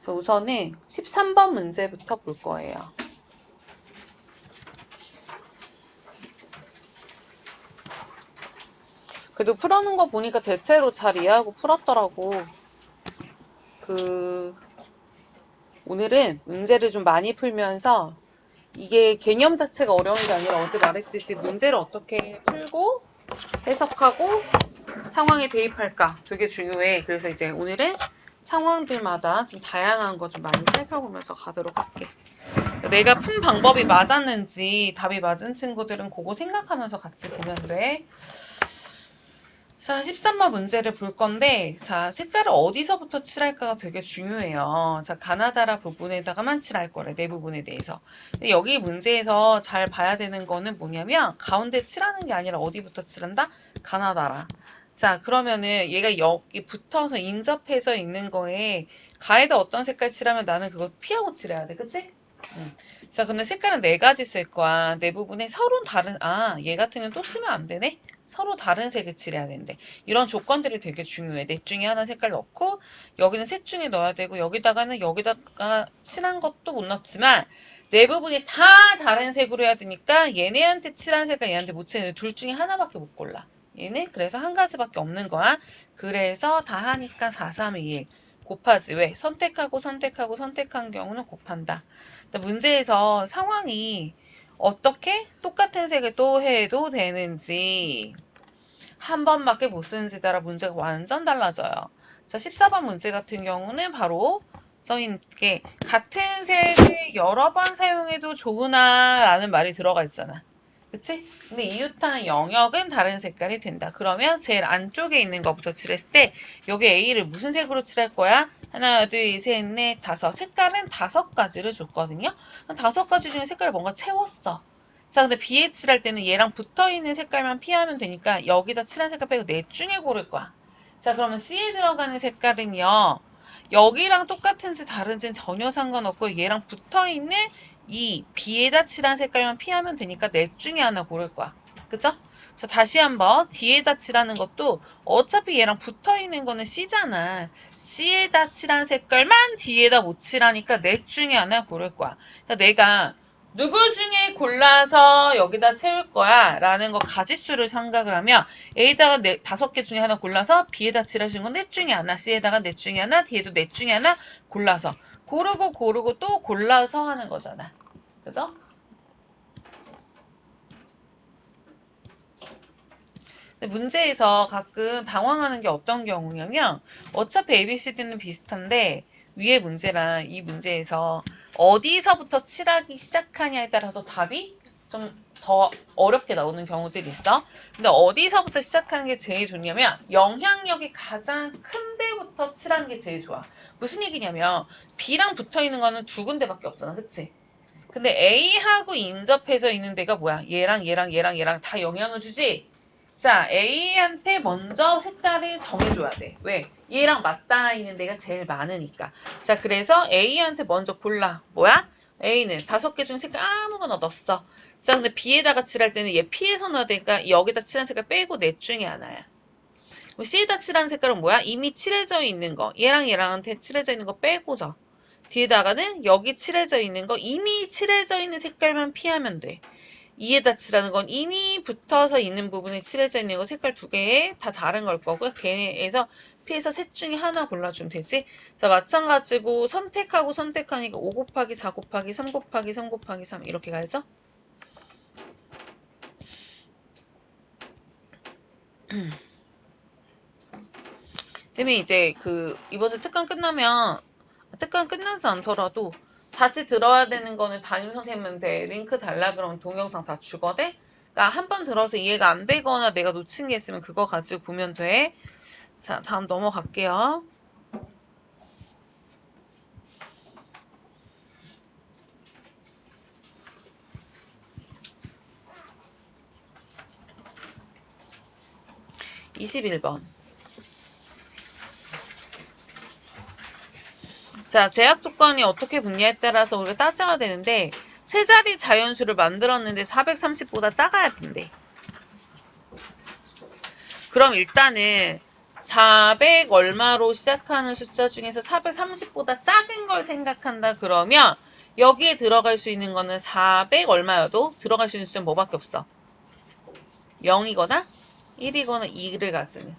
그래서 우선은 13번 문제부터 볼 거예요. 그래도 풀어놓은 거 보니까 대체로 잘 이해하고 풀었더라고. 오늘은 문제를 좀 많이 풀면서 이게 개념 자체가 어려운 게 아니라 어제 말했듯이 문제를 어떻게 풀고 해석하고 상황에 대입할까 되게 중요해. 그래서 이제 오늘은 상황들마다 좀 다양한 거 좀 많이 살펴보면서 가도록 할게. 내가 푼 방법이 맞았는지 답이 맞은 친구들은 그거 생각하면서 같이 보면 돼. 자, 13번 문제를 볼 건데, 자, 색깔을 어디서부터 칠할까가 되게 중요해요. 자, 가나다라 부분에다가만 칠할 거래, 내 부분에 대해서. 근데 여기 문제에서 잘 봐야 되는 거는 뭐냐면, 가운데 칠하는 게 아니라 어디부터 칠한다? 가나다라. 자, 그러면은 얘가 여기 붙어서 인접해서 있는 거에 가에다 어떤 색깔 칠하면 나는 그거 피하고 칠해야 돼, 그치? 자, 근데 색깔은 네 가지 쓸 거야. 내 부분에 서로 다른, 얘 같은 경우는 또 쓰면 안 되네? 서로 다른 색을 칠해야 되는데. 이런 조건들이 되게 중요해. 넷 중에 하나 색깔 넣고, 여기는 셋 중에 넣어야 되고, 여기다가 칠한 것도 못 넣지만, 내 부분이 다 다른 색으로 해야 되니까, 얘네한테 칠한 색깔 얘한테 못 칠해. 둘 중에 하나밖에 못 골라. 얘는 그래서 한 가지밖에 없는 거야. 그래서 다 하니까 4, 3, 2, 1. 곱하지. 왜? 선택한 경우는 곱한다. 문제에서 상황이 어떻게 똑같은 색을 또 해도 되는지 한 번밖에 못 쓰는지 따라 문제가 완전 달라져요. 자, 14번 문제 같은 경우는 바로 써있는 게 같은 색을 여러 번 사용해도 좋으나 라는 말이 들어가 있잖아. 그치? 근데 이웃하는 영역은 다른 색깔이 된다. 그러면 제일 안쪽에 있는 것부터 칠했을 때 여기 A를 무슨 색으로 칠할 거야? 하나, 둘, 셋, 넷, 다섯. 색깔은 5가지를 줬거든요. 5가지 중에 색깔을 뭔가 채웠어. 자, 근데 B에 칠할 때는 얘랑 붙어있는 색깔만 피하면 되니까 여기다 칠한 색깔 빼고 넷 중에 고를 거야. 자, 그러면 C에 들어가는 색깔은요. 여기랑 똑같은지 다른지는 전혀 상관없고 얘랑 붙어있는 이 B에다 칠한 색깔만 피하면 되니까 넷 중에 하나 고를 거야. 그죠? 자, 다시 한번 D에다 칠하는 것도 어차피 얘랑 붙어있는 거는 C잖아. C에다 칠한 색깔만 D에다 못 칠하니까 넷 중에 하나 고를 거야. 그러니까 내가 누구 중에 골라서 여기다 채울 거야 라는 거 가지수를 생각을 하면 A에다가 5개 중에 하나 골라서 B에다 칠하신 건 넷 중에 하나, C에다가 넷 중에 하나, D에도 넷 중에 하나 골라서 고르고 또 골라서 하는 거잖아. 그죠? 근데 문제에서 가끔 당황하는 게 어떤 경우냐면 어차피 ABCD는 비슷한데 위에 문제랑 이 문제에서 어디서부터 칠하기 시작하냐에 따라서 답이 좀 더 어렵게 나오는 경우들이 있어. 근데 어디서부터 시작하는 게 제일 좋냐면 영향력이 가장 큰 데부터 칠하는 게 제일 좋아. 무슨 얘기냐면 B랑 붙어있는 거는 2군데밖에 없잖아. 그치? 근데 A하고 인접해져 있는 데가 뭐야? 얘랑 다 영향을 주지? 자, A한테 먼저 색깔을 정해줘야 돼. 왜? 얘랑 맞닿아 있는 데가 제일 많으니까. 자, 그래서 A한테 먼저 골라. 뭐야? A는 5개 중에 색깔 아무거나 넣었어. 자, 근데 B에다가 칠할 때는 얘 P에서 넣어야 되니까 여기다 칠한 색깔 빼고 넷 중에 하나야. C에다 칠한 색깔은 뭐야? 이미 칠해져 있는 거. 얘랑한테 칠해져 있는 거 빼고죠. 뒤에다가는 여기 칠해져 있는 거, 이미 칠해져 있는 색깔만 피하면 돼. 이에다 칠하는 건 이미 붙어서 있는 부분에 칠해져 있는 거 색깔 2개에 다 다른 걸 거고요. 걔에서 피해서 셋 중에 하나 골라주면 되지. 자, 마찬가지고 선택하니까 5 곱하기 4 곱하기 3 곱하기 3 곱하기 3 이렇게 가야죠. 그러면 이제 이번에 특강 끝나지 않더라도 다시 들어야 되는 거는 담임 선생님한테 링크 달라 그러면 동영상 다 주거든? 그러니까 한 번 들어서 이해가 안 되거나 내가 놓친 게 있으면 그거 가지고 보면 돼. 자, 다음 넘어갈게요. (21번) 자, 제약 조건이 어떻게 붙냐에 따라서 우리가 따져야 되는데 세 자리 자연수를 만들었는데 430보다 작아야 된대. 그럼 일단은 400 얼마로 시작하는 숫자 중에서 430보다 작은 걸 생각한다 그러면 여기에 들어갈 수 있는 거는 400 얼마여도 들어갈 수 있는 숫자는 뭐밖에 없어? 0이거나 1이거나 2를 가지는.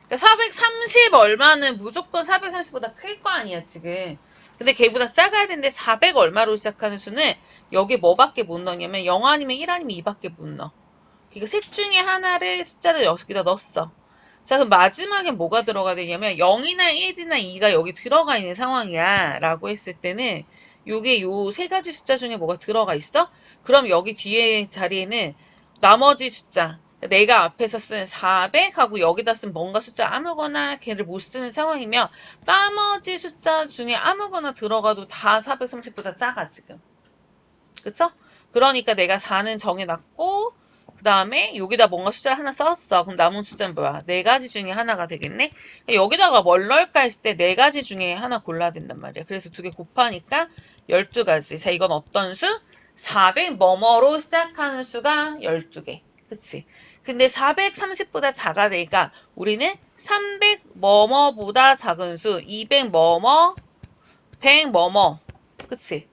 그러니까 430 얼마는 무조건 430보다 클 거 아니야 지금. 근데 걔보다 작아야 되는데 400 얼마로 시작하는 수는 여기 뭐밖에 못 넣냐면 0 아니면 1 아니면 2밖에 못 넣어. 그러니까 셋 중에 하나를 숫자를 여기다 넣었어. 자, 그럼 마지막에 뭐가 들어가야 되냐면 0이나 1이나 2가 여기 들어가 있는 상황이야 라고 했을 때는 요게 요 세 가지 숫자 중에 뭐가 들어가 있어? 그럼 여기 뒤에 자리에는 나머지 숫자, 내가 앞에서 쓴 400하고 여기다 쓴 뭔가 숫자 아무거나 걔를 못 쓰는 상황이면 나머지 숫자 중에 아무거나 들어가도 다 430보다 작아 지금. 그쵸? 그러니까 내가 4는 정해놨고 그 다음에 여기다 뭔가 숫자를 하나 썼어. 그럼 남은 숫자는 뭐야? 네 가지 중에 하나가 되겠네? 여기다가 뭘 넣을까 했을 때 네 가지 중에 하나 골라야 된단 말이야. 그래서 두 개 곱하니까 12가지. 자, 이건 어떤 수? 400 뭐뭐로 시작하는 수가 12개. 그치? 근데 430보다 작아되니까 우리는 300 뭐뭐보다 작은 수, 200 뭐뭐, 100 뭐뭐. 그치?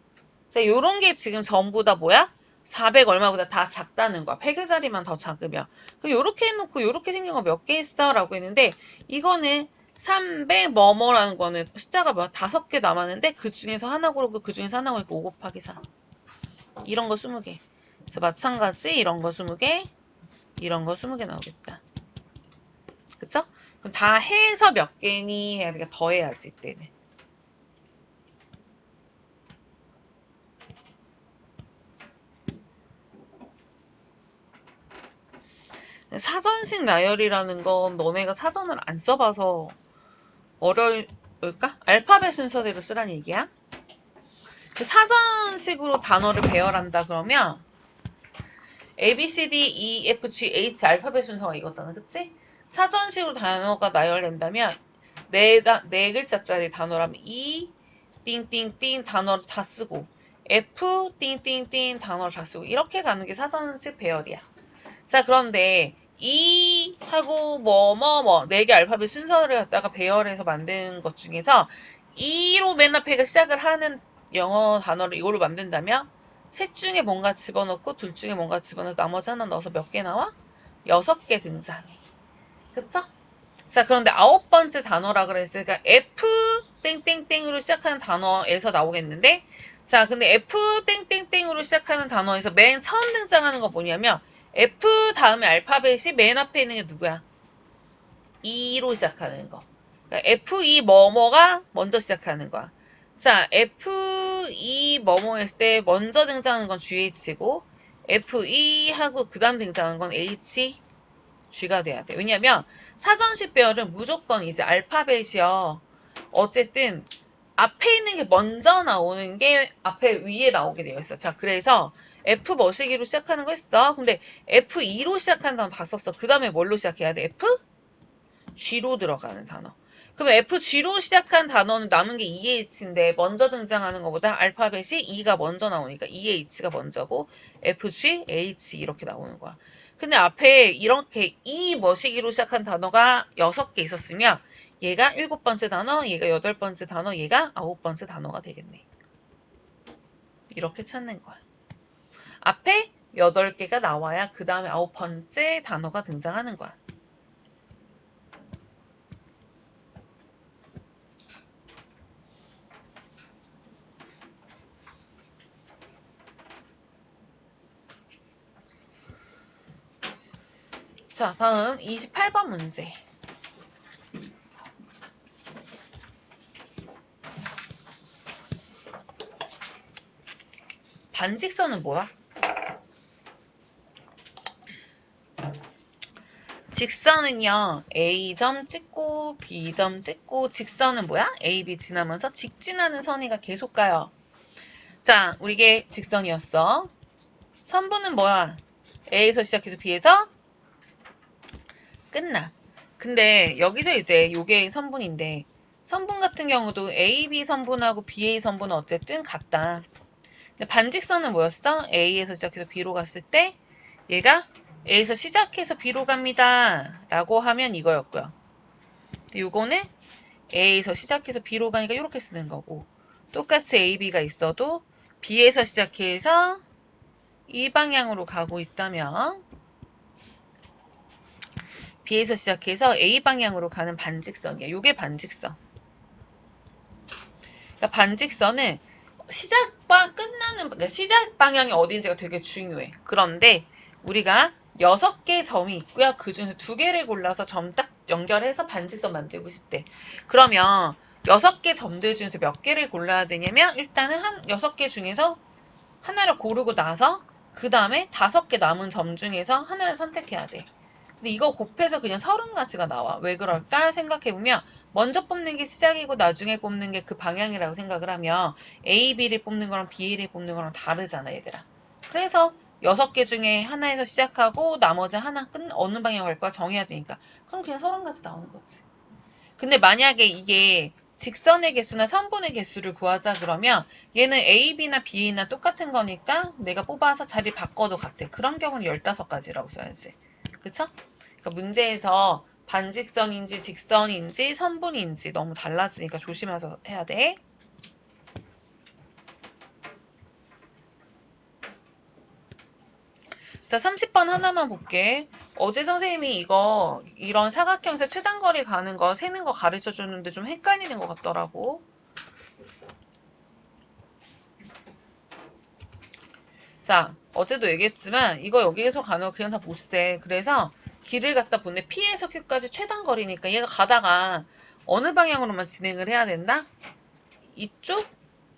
자, 요런 게 지금 전부 다 뭐야? 400 얼마보다 다 작다는 거야. 100의 자리만 더 작으면. 그럼 요렇게 해놓고 요렇게 생긴 거 몇 개 있어? 라고 했는데 이거는 300 뭐뭐라는 거는 숫자가 뭐야? 5개 남았는데 그 중에서 하나 고르고 그 중에서 하나 고르고 5 곱하기 4. 이런 거 20개. 그래서 마찬가지 이런 거 20개, 이런 거 20개 나오겠다. 그쵸? 그럼 다 해서 몇 개니? 해야 되니까 더해야지 이때는. 사전식 나열이라는 건 너네가 사전을 안 써봐서 어려울까? 알파벳 순서대로 쓰란 얘기야. 사전식으로 단어를 배열한다 그러면 A, B, C, D, E, F, G, H 알파벳 순서가 이거잖아. 그치? 사전식으로 단어가 나열된다면 네 글자짜리 단어라면 E, 띵띵띵 단어를 다 쓰고 F, 띵띵띵 단어를 다 쓰고 이렇게 가는 게 사전식 배열이야. 자, 그런데 이 하고 네 개 알파벳 순서를 갖다가 배열해서 만든 것 중에서 이로 맨 앞에 시작을 하는 영어 단어를 이걸로 만든다면 셋 중에 뭔가 집어넣고 둘 중에 뭔가 집어넣고 나머지 하나 넣어서 몇 개 나와? 6개 등장해. 그쵸? 자, 그런데 9번째 단어라 그랬으니까 F 땡땡땡으로 시작하는 단어에서 나오겠는데 자, 근데 F 땡땡땡으로 시작하는 단어에서 맨 처음 등장하는 거 뭐냐면 F 다음에 알파벳이 맨 앞에 있는 게 누구야? E로 시작하는 거. 그러니까 F2 뭐뭐가 먼저 시작하는 거야. 자, F2 뭐뭐 했을 때 먼저 등장하는 건 GH고 F2 하고 그 다음 등장하는 건 HG가 돼야 돼. 왜냐면 사전식 배열은 무조건 이제 알파벳이요. 어쨌든 앞에 있는 게 먼저 나오는 게 앞에 위에 나오게 되어 있어. 자, 그래서 F 머시기로 시작하는 거 했어. 근데 F2로 시작하는 단어 다 썼어. 그 다음에 뭘로 시작해야 돼? G로 들어가는 단어. 그럼 FG로 시작한 단어는 남은 게 EH인데 먼저 등장하는 것보다 알파벳이 E가 먼저 나오니까 EH가 먼저고 FG, H 이렇게 나오는 거야. 근데 앞에 이렇게 E 머시기로 시작한 단어가 6개 있었으면 얘가 7번째 단어, 얘가 8번째 단어, 얘가 9번째 단어가 되겠네. 이렇게 찾는 거야. 앞에 8개가 나와야 그 다음에 9번째 단어가 등장하는 거야. 자, 다음 28번 문제. 반직선은 뭐야? 직선은요, A점 찍고 B점 찍고 직선은 뭐야? A, B 지나면서 직진하는 선이가 계속 가요. 자, 우리 이게 직선이었어. 선분은 뭐야? A에서 시작해서 B에서 끝나. 근데 여기서 이제 요게 선분인데 선분 같은 경우도 AB 선분하고 BA 선분은 어쨌든 같다. 근데 반직선은 뭐였어? A에서 시작해서 B로 갔을 때 얘가 A에서 시작해서 B로 갑니다. 라고 하면 이거였고요. 요거는 A에서 시작해서 B로 가니까 이렇게 쓰는 거고, 똑같이 A, B가 있어도 B에서 시작해서 이 방향으로 가고 있다면 B에서 시작해서 A 방향으로 가는 반직선이야. 요게 반직선. 그러니까 반직선은 시작과 끝나는, 그러니까 시작 방향이 어딘지가 되게 중요해. 그런데 우리가 6개 점이 있고요. 그 중에서 2개를 골라서 점 딱 연결해서 반직선 만들고 싶대. 그러면 6개 점들 중에서 몇 개를 골라야 되냐면, 일단은 6개 중에서 하나를 고르고 나서 그 다음에 5개 남은 점 중에서 하나를 선택해야 돼. 근데 이거 곱해서 그냥 30가지가 나와. 왜 그럴까 생각해보면, 먼저 뽑는 게 시작이고 나중에 뽑는 게 그 방향이라고 생각을 하면 A, B를 뽑는 거랑 B를 뽑는 거랑 다르잖아, 얘들아. 그래서 6개 중에 하나에서 시작하고 나머지 하나 어느 방향으로 갈 거야 정해야 되니까. 그럼 그냥 30가지 나오는 거지. 근데 만약에 이게 직선의 개수나 선분의 개수를 구하자 그러면 얘는 A, B나 B나 똑같은 거니까 내가 뽑아서 자리 바꿔도 같아. 그런 경우는 15가지라고 써야지. 그쵸? 그러니까 문제에서 반직선인지 직선인지 선분인지 너무 달라지니까 조심해서 해야 돼. 자, 30번 하나만 볼게. 어제 선생님이 이런 사각형에서 최단거리 가는 거 세는 거 가르쳐 주는데 좀 헷갈리는 것 같더라고. 자, 어제도 얘기했지만 이거 여기에서 가는 거 그냥 다 못 세. 그래서 길을 갖다 보내. P에서 Q까지 최단거리니까 얘가 가다가 어느 방향으로만 진행을 해야 된다? 이쪽?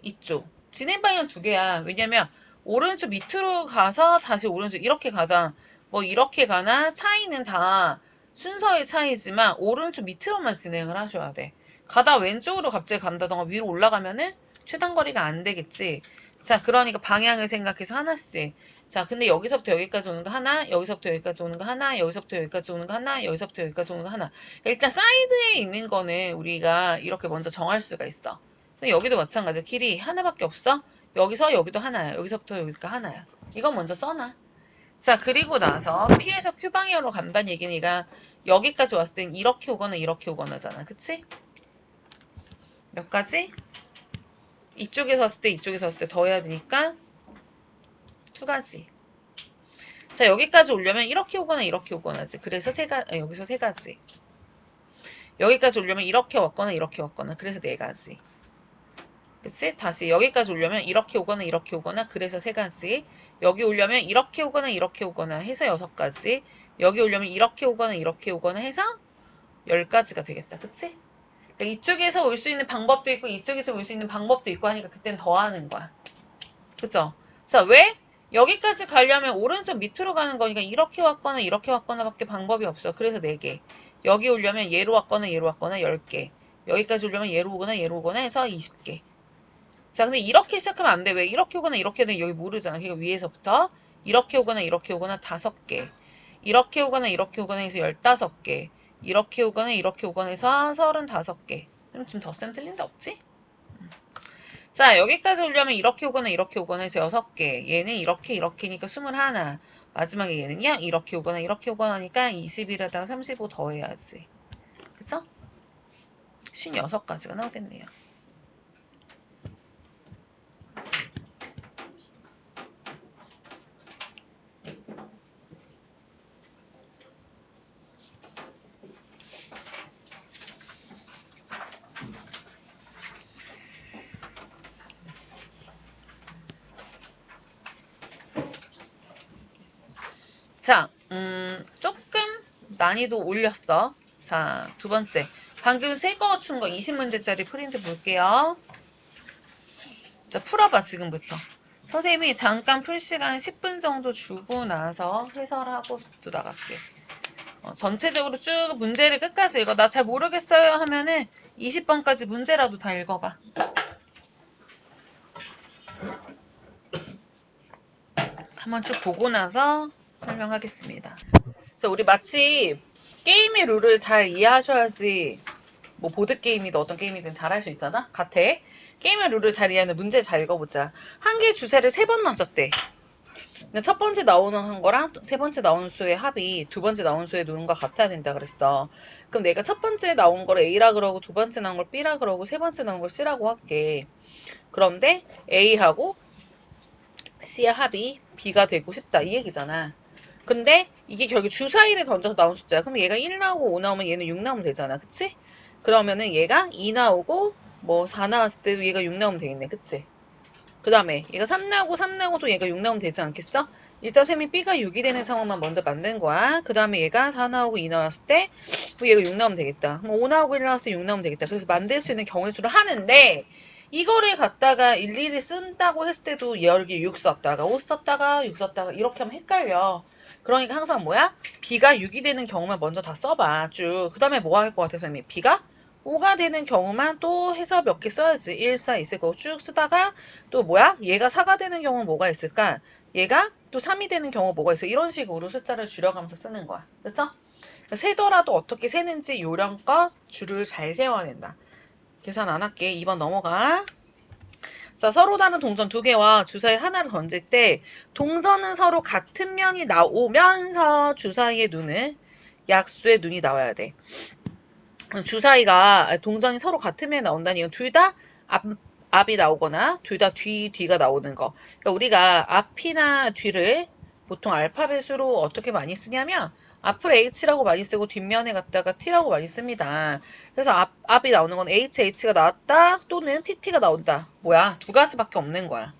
이쪽. 진행 방향 2개야. 왜냐면 오른쪽 밑으로 가서 다시 오른쪽 이렇게 가다 뭐 이렇게 가나 차이는 다 순서의 차이지만 오른쪽 밑으로만 진행을 하셔야 돼. 가다 왼쪽으로 갑자기 간다던가 위로 올라가면은 최단거리가 안 되겠지. 자, 그러니까 방향을 생각해서 하나씩. 자, 근데 여기서부터 여기까지 오는 거 하나, 여기서부터 여기까지 오는 거 하나, 여기서부터 여기까지 오는 거 하나, 여기서부터 여기까지 오는 거 하나. 일단 사이드에 있는 거는 우리가 이렇게 먼저 정할 수가 있어. 근데 여기도 마찬가지야. 길이 하나밖에 없어. 여기서 여기도 하나야. 여기서부터 여기가 하나야. 이건 먼저 써놔. 자, 그리고 나서 P에서 Q 방향으로 간다는 얘기는 얘가 여기까지 왔을 땐 이렇게 오거나 이렇게 오거나잖아. 그치? 몇 가지? 이쪽에서 왔을 때 이쪽에서 왔을 때 더해야 되니까 2가지. 자, 여기까지 오려면 이렇게 오거나 이렇게 오거나지. 그래서 여기서 3가지. 여기까지 오려면 이렇게 왔거나 이렇게 왔거나. 그래서 4가지. 그치? 다시 여기까지 오려면 이렇게 오거나 이렇게 오거나. 그래서 3가지. 여기 오려면 이렇게 오거나 이렇게 오거나 해서 6가지. 여기 오려면 이렇게 오거나 이렇게 오거나 해서 10가지가 되겠다. 그치? 그러니까 이쪽에서 올 수 있는 방법도 있고 이쪽에서 올 수 있는 방법도 있고 하니까 그땐 더하는 거야. 그쵸? 자, 왜? 여기까지 가려면 오른쪽 밑으로 가는 거니까 이렇게 왔거나 이렇게 왔거나 밖에 방법이 없어. 그래서 4개. 여기 오려면 얘로 왔거나 얘로 왔거나 10개. 여기까지 오려면 얘로 오거나 얘로 오거나 해서 20개. 자, 근데 이렇게 시작하면 안 돼. 왜? 이렇게 오거나 이렇게 되면 여기 모르잖아. 그러니까 위에서부터 이렇게 오거나 이렇게 오거나 5개. 이렇게 오거나 이렇게 오거나 해서 15개. 이렇게 오거나 이렇게 오거나 해서 35개. 그럼 좀 더 쌤 틀린 데 없지? 자, 여기까지 오려면 이렇게 오거나 이렇게 오거나 해서 6개. 얘는 이렇게 이렇게니까 21. 마지막에 얘는요. 이렇게 오거나 이렇게 오거나 하니까 21에다가 35 더해야지. 그쵸? 56가지가 나오겠네요. 자, 조금 난이도 올렸어. 자, 2번째. 방금 새거 준 거 20문제짜리 프린트 볼게요. 자, 풀어봐, 지금부터. 선생님이 잠깐 풀 시간 10분 정도 주고 나서 해설하고 또 나갈게. 전체적으로 쭉 문제를 끝까지 읽어. 나 잘 모르겠어요 하면은 20번까지 문제라도 다 읽어봐. 한번 쭉 보고 나서 설명하겠습니다. 자, 우리 마치 게임의 룰을 잘 이해하셔야지 뭐 보드게임이든 어떤 게임이든 잘 할 수 있잖아? 같아. 게임의 룰을 잘 이해하는 문제 잘 읽어보자. 한 개의 주사를 3번 던졌대. 근데 첫 번째 나오는 거랑 세 번째 나오는 수의 합이 두 번째 나오는 수의 노름과 같아야 된다 그랬어. 그럼 내가 첫 번째 나온 걸 A라 그러고 두 번째 나온 걸 B라 그러고 세 번째 나온 걸 C라고 할게. 그런데 A하고 C의 합이 B가 되고 싶다 이 얘기잖아. 근데 이게 결국 주사위를 던져서 나온 숫자야. 그럼 얘가 1 나오고 5 나오면 얘는 6 나오면 되잖아. 그치? 그러면은 얘가 2 나오고 뭐 4 나왔을 때도 얘가 6 나오면 되겠네. 그치? 그 다음에 얘가 3 나오고 3 나오고 또 얘가 6 나오면 되지 않겠어? 일단 셈이 B가 6이 되는 상황만 먼저 만든 거야. 그 다음에 얘가 4 나오고 2 나왔을 때 얘가 6 나오면 되겠다. 그럼 5 나오고 1 나왔을 때 6 나오면 되겠다. 그래서 만들 수 있는 경우의 수를 하는데 이거를 갖다가 일일이 쓴다고 했을 때도 여기 6 썼다가 5 썼다가 6 썼다가 이렇게 하면 헷갈려. 그러니까 항상 뭐야? B가 6이 되는 경우만 먼저 다 써봐. 쭉. 그 다음에 뭐 할 것 같아, 선생님이? B가 5가 되는 경우만 또 해서 몇 개 써야지. 1, 4 있을 거고 쭉 쓰다가 또 뭐야? 얘가 4가 되는 경우는 뭐가 있을까? 얘가 또 3이 되는 경우 뭐가 있어? 이런 식으로 숫자를 줄여가면서 쓰는 거야. 그렇죠? 세더라도 어떻게 세는지 요령껏 줄을 잘 세워야 된다. 계산 안 할게. 2번 넘어가. 자, 서로 다른 동전 두 개와 주사위 하나를 던질 때 동전은 서로 같은 면이 나오면서 주사위의 눈은 약수의 눈이 나와야 돼. 주사위가 동전이 서로 같은 면이 나온다니 이건 둘 다 앞이 나오거나 둘 다 뒤가 나오는 거. 그러니까 우리가 앞이나 뒤를 보통 알파벳으로 어떻게 많이 쓰냐면 앞을 H라고 많이 쓰고 뒷면에 갖다가 T라고 많이 씁니다. 그래서 앞이 나오는 건 HH가 나왔다 또는 TT가 나온다. 뭐야? 두 가지밖에 없는 거야.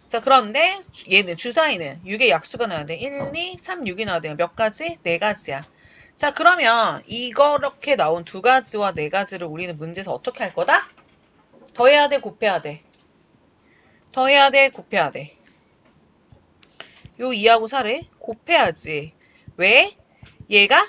자, 그런데 얘는 주사위는 6의 약수가 나와야 돼. 1, 2, 3, 6이 나와야 돼요. 몇 가지? 네 가지야. 자, 그러면 이렇게 나온 두 가지와 네 가지를 우리는 문제에서 어떻게 할 거다? 더해야 돼, 곱해야 돼. 더해야 돼, 곱해야 돼. 요 2하고 4를 곱해야지. 왜? 얘가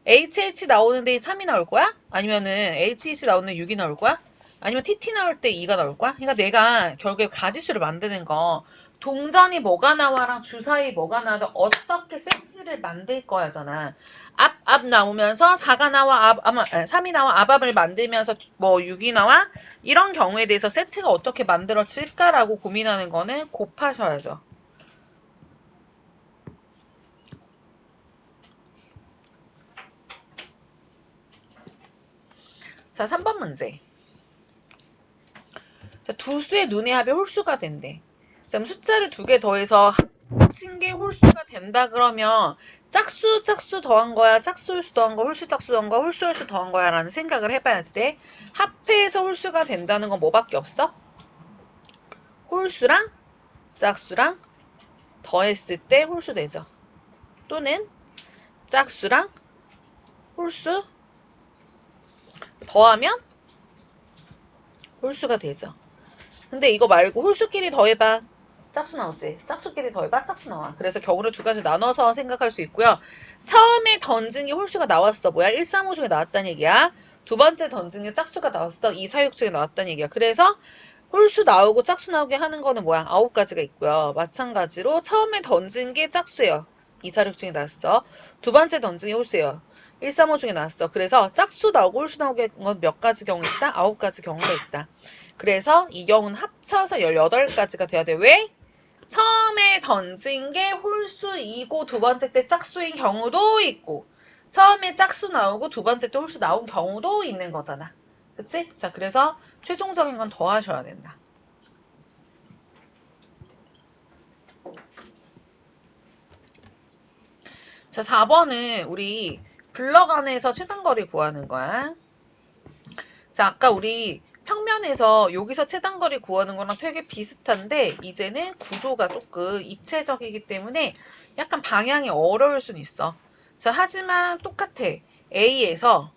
HH 나오는데 3이 나올 거야? 아니면은 HH 나오는데 6이 나올 거야? 아니면 TT 나올 때 2가 나올 거야? 그러니까 내가 결국에 가지수를 만드는 거 동전이 뭐가 나와랑 주사위 뭐가 나와도 어떻게 세트를 만들 거야잖아. 앞 나오면서 4가 나와 3이 나와 앞을 만들면서 뭐 6이 나와 이런 경우에 대해서 세트가 어떻게 만들어질까라고 고민하는 거는 곱하셔야죠. 자, 3번 문제. 자, 두 수의 눈의 합이 홀수가 된대. 자, 그럼 숫자를 두 개 더해서 합친 게 홀수가 된다 그러면 짝수 더한 거야, 짝수 홀수 더한 거, 홀수 짝수 더한 거, 홀수 홀수 더한 거야 라는 생각을 해봐야지 돼. 합해서 홀수가 된다는 건 뭐밖에 없어? 홀수랑 짝수랑 더했을 때 홀수 되죠. 또는 짝수랑 홀수 더하면 홀수가 되죠. 근데 이거 말고 홀수끼리 더해봐. 짝수 나오지. 짝수끼리 더해봐. 짝수 나와. 그래서 경우를 두 가지 나눠서 생각할 수 있고요. 처음에 던진 게 홀수가 나왔어. 뭐야? 1, 3, 5 중에 나왔다는 얘기야. 두 번째 던진 게 짝수가 나왔어. 2, 4, 6 중에 나왔다는 얘기야. 그래서 홀수 나오고 짝수 나오게 하는 거는 뭐야? 9가지가 있고요. 마찬가지로 처음에 던진 게 짝수예요. 2, 4, 6 중에 나왔어. 두 번째 던진 게 홀수예요. 1, 3, 5 중에 나왔어. 그래서 짝수 나오고 홀수 나오게 건 몇 가지 경우가 있다? 9가지 경우가 있다. 그래서 이 경우는 합쳐서 18가지가 돼야 돼. 왜? 처음에 던진 게 홀수이고 두 번째 때 짝수인 경우도 있고 처음에 짝수 나오고 두 번째 때 홀수 나온 경우도 있는 거잖아. 그치? 자, 그래서 최종적인 건 더하셔야 된다. 자, 4번은 우리 블럭 안에서 최단거리 구하는 거야. 자, 아까 우리 평면에서 여기서 최단거리 구하는 거랑 되게 비슷한데 이제는 구조가 조금 입체적이기 때문에 약간 방향이 어려울 수는 있어. 자, 하지만 똑같아. A에서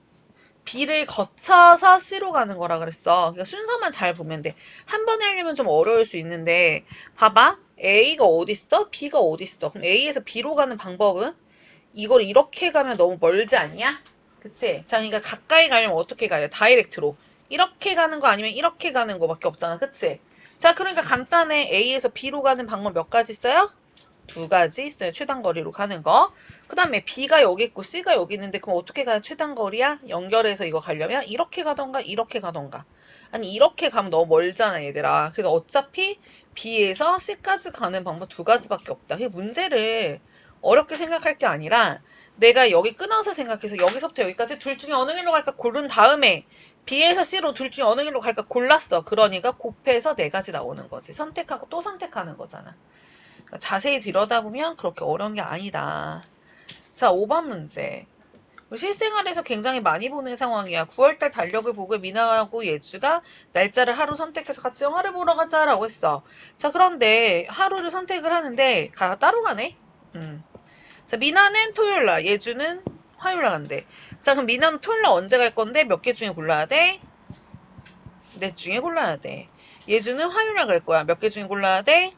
B를 거쳐서 C로 가는 거라 그랬어. 그러니까 순서만 잘 보면 돼. 한 번에 하려면 좀 어려울 수 있는데 봐봐. A가 어디 있어? B가 어디 있어? 그럼 A에서 B로 가는 방법은 이걸 이렇게 가면 너무 멀지 않냐? 그치? 자, 그러니까 가까이 가려면 어떻게 가야 돼? 다이렉트로. 이렇게 가는 거 아니면 이렇게 가는 거밖에 없잖아. 그치? 자, 그러니까 간단해. A에서 B로 가는 방법 몇 가지 있어요? 두 가지 있어요. 최단거리로 가는 거. 그 다음에 B가 여기 있고 C가 여기 있는데 그럼 어떻게 가야 최단거리야? 연결해서 이거 가려면 이렇게 가던가 이렇게 가던가. 아니 이렇게 가면 너무 멀잖아 얘들아. 그래서 어차피 B에서 C까지 가는 방법 두 가지밖에 없다. 그 문제를 어렵게 생각할 게 아니라 내가 여기 끊어서 생각해서 여기서부터 여기까지 둘 중에 어느 길로 갈까 고른 다음에 B에서 C로 둘 중에 어느 길로 갈까 골랐어. 그러니까 곱해서 네 가지 나오는 거지. 선택하고 또 선택하는 거잖아. 그러니까 자세히 들여다보면 그렇게 어려운 게 아니다. 자, 5번 문제. 실생활에서 굉장히 많이 보는 상황이야. 9월달 달력을 보고 미나하고 예주가 날짜를 하루 선택해서 같이 영화를 보러 가자라고 했어. 자, 그런데 하루를 선택을 하는데 따로 가네? 자, 미나는 토요일날, 예주는 화요일날 간대. 자, 그럼 미나는 토요일날 언제 갈 건데 몇 개 중에 골라야 돼? 넷 중에 골라야 돼. 예주는 화요일날 갈 거야. 몇 개 중에 골라야 돼?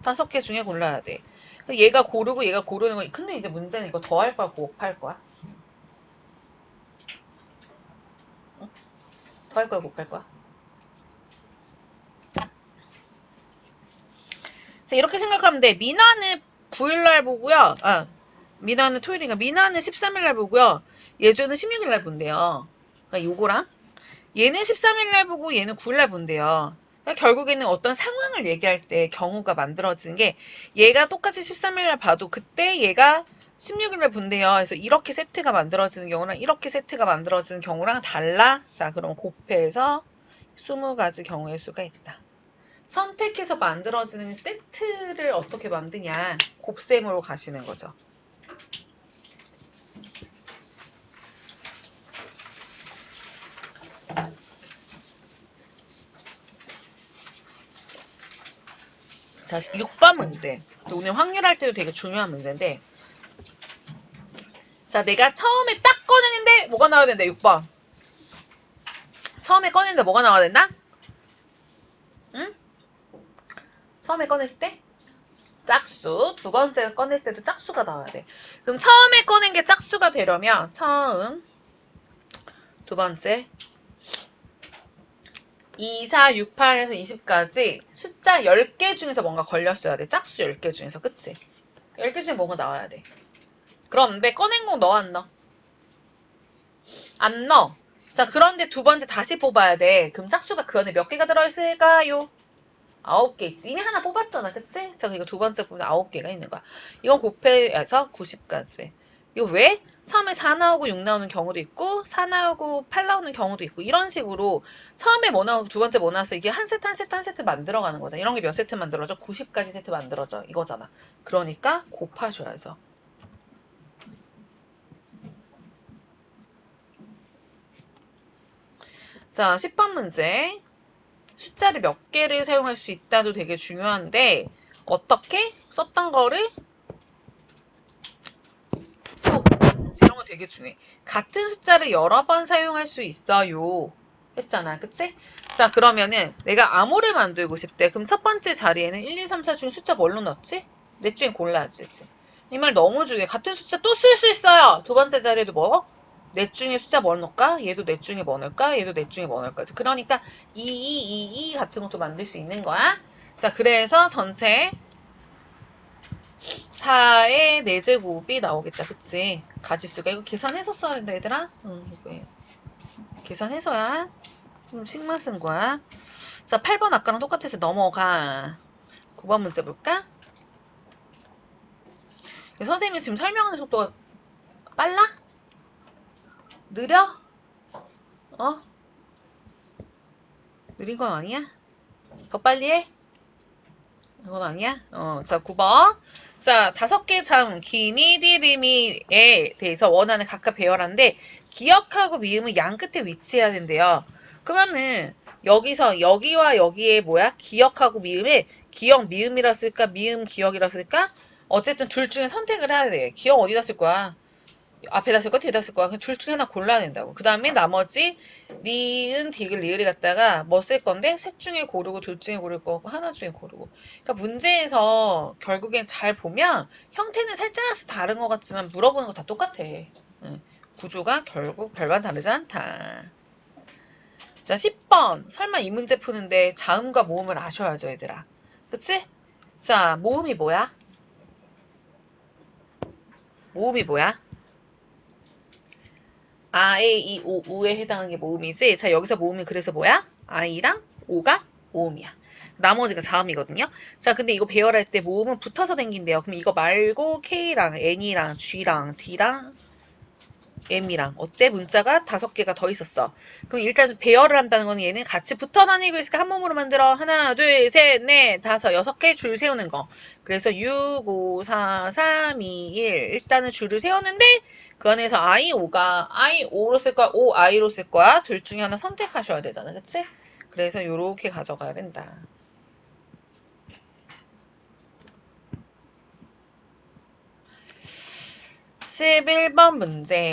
5개 중에 골라야 돼. 얘가 고르고 얘가 고르는 거. 근데 이제 문제는 이거 더할 거야, 곱할 거야? 더할 거야, 곱할 거야? 자, 이렇게 생각하면 돼. 미나는 9일날 보고요. 미나는 토요일인가? 미나는 13일날 보고요. 예주는 16일날 본대요. 그러니까 요거랑 얘는 13일날 보고 얘는 9일날 본대요. 그러니까 결국에는 어떤 상황을 얘기할 때 경우가 만들어지는 게 얘가 똑같이 13일날 봐도 그때 얘가 16일날 본대요. 그래서 이렇게 세트가 만들어지는 경우랑 이렇게 세트가 만들어지는 경우랑 달라. 자, 그럼 곱해서 20가지 경우의 수가 있다. 선택해서 만들어지는 세트를 어떻게 만드냐. 곱셈으로 가시는 거죠. 자, 6번 문제. 오늘 확률할 때도 되게 중요한 문제인데. 자, 내가 처음에 딱 꺼내는데 뭐가 나와야 된다. 6번. 처음에 꺼내는데 뭐가 나와야 된다? 응? 처음에 꺼냈을 때? 짝수. 두 번째 꺼냈을 때도 짝수가 나와야 돼. 그럼 처음에 꺼낸 게 짝수가 되려면 처음 두 번째 2, 4, 6, 8에서 20까지 숫자 10개 중에서 뭔가 걸렸어야 돼. 짝수 10개 중에서. 그치? 10개 중에 뭔가 나와야 돼. 그런데 꺼낸 거 넣어 안 넣어? 안 넣어. 자, 그런데 두 번째 다시 뽑아야 돼. 그럼 짝수가 그 안에 몇 개가 들어있을까요? 9개 있지. 이미 하나 뽑았잖아. 그치? 자, 이거 두 번째 보면 9개가 있는 거야. 이건 곱해서 90까지. 이거 왜? 처음에 4 나오고 6 나오는 경우도 있고 4 나오고 8 나오는 경우도 있고 이런 식으로 처음에 뭐 나오고 두 번째 뭐 나왔어. 이게 한 세트 한 세트 한 세트 만들어가는 거잖아. 이런 게 몇 세트 만들어져? 90까지 세트 만들어져. 이거잖아. 그러니까 곱하셔야죠. 자, 10번 문제. 숫자를 몇 개를 사용할 수 있다도 되게 중요한데 어떻게 썼던 거를 또 이런 거 되게 중요해. 같은 숫자를 여러 번 사용할 수 있어요. 했잖아. 그치? 자, 그러면은 내가 암호를 만들고 싶대. 그럼 첫 번째 자리에는 1, 2, 3, 4 중에 숫자 뭘로 넣었지? 넷 중에 골라야지. 이 말 너무 중요해. 같은 숫자 또 쓸 수 있어요. 두 번째 자리에도 뭐? 넷 중에 숫자 뭐 넣을까? 얘도 넷 중에 뭐 넣을까? 얘도 넷 중에 뭐 넣을까? 그러니까 2, 2, 2, 2 같은 것도 만들 수 있는 거야. 자, 그래서 전체 4의 4제곱이 나오겠다. 그치? 가지수가. 이거 계산해서 써야 된다, 얘들아. 이거 계산해서야 신경 쓴 거야. 자, 8번 아까랑 똑같아서 넘어가. 9번 문제 볼까? 선생님이 지금 설명하는 속도가 빨라? 느려? 느린 건 아니야? 더 빨리 해? 이건 아니야? 자, 9번. 자, 5개 참 기니디리미에 대해서 원하는 각각 배열한데 기역하고 미음은 양 끝에 위치해야 된대요. 그러면은 여기서 여기와 여기에 뭐야? 기역하고 미음에 기역 미음이라 쓸까? 미음 기역이라 쓸까? 어쨌든 둘 중에 선택을 해야 돼. 기역 어디다 쓸 거야? 앞에다 쓸 거야? 뒤에다 쓸 거야? 둘 중에 하나 골라야 된다고. 그 다음에 나머지 니은, 디귿, 리을이 갖다가 뭐 쓸 건데 셋 중에 고르고 둘 중에 고를 거고 하나 중에 고르고. 그러니까 문제에서 결국엔 잘 보면 형태는 살짝씩 다른 것 같지만 물어보는 거 다 똑같아. 구조가 결국 별반 다르지 않다. 자, 10번. 설마 이 문제 푸는데 자음과 모음을 아셔야죠, 얘들아. 그치? 자, 모음이 뭐야? 모음이 뭐야? 아, 에, 이, 오, 우에 해당하는 게 모음이지? 자, 여기서 모음이 그래서 뭐야? 아이랑 오가 모음이야. 나머지가 자음이거든요. 자, 근데 이거 배열할 때 모음은 붙어서 생긴대요. 그럼 이거 말고 K랑 N이랑 G랑 D랑 M이랑 어때? 문자가 5개가 더 있었어. 그럼 일단 배열을 한다는 거는 얘는 같이 붙어 다니고 있으니까 한 몸으로 만들어. 하나, 둘, 셋, 넷, 다섯, 6개 줄 세우는 거. 그래서 6, 5, 4, 3, 2, 1 일단은 줄을 세웠는데 그 안에서 I, O가 I, O로 쓸 거야? O, I로 쓸 거야? 둘 중에 하나 선택하셔야 되잖아. 그치? 그래서 요렇게 가져가야 된다. 11번 문제.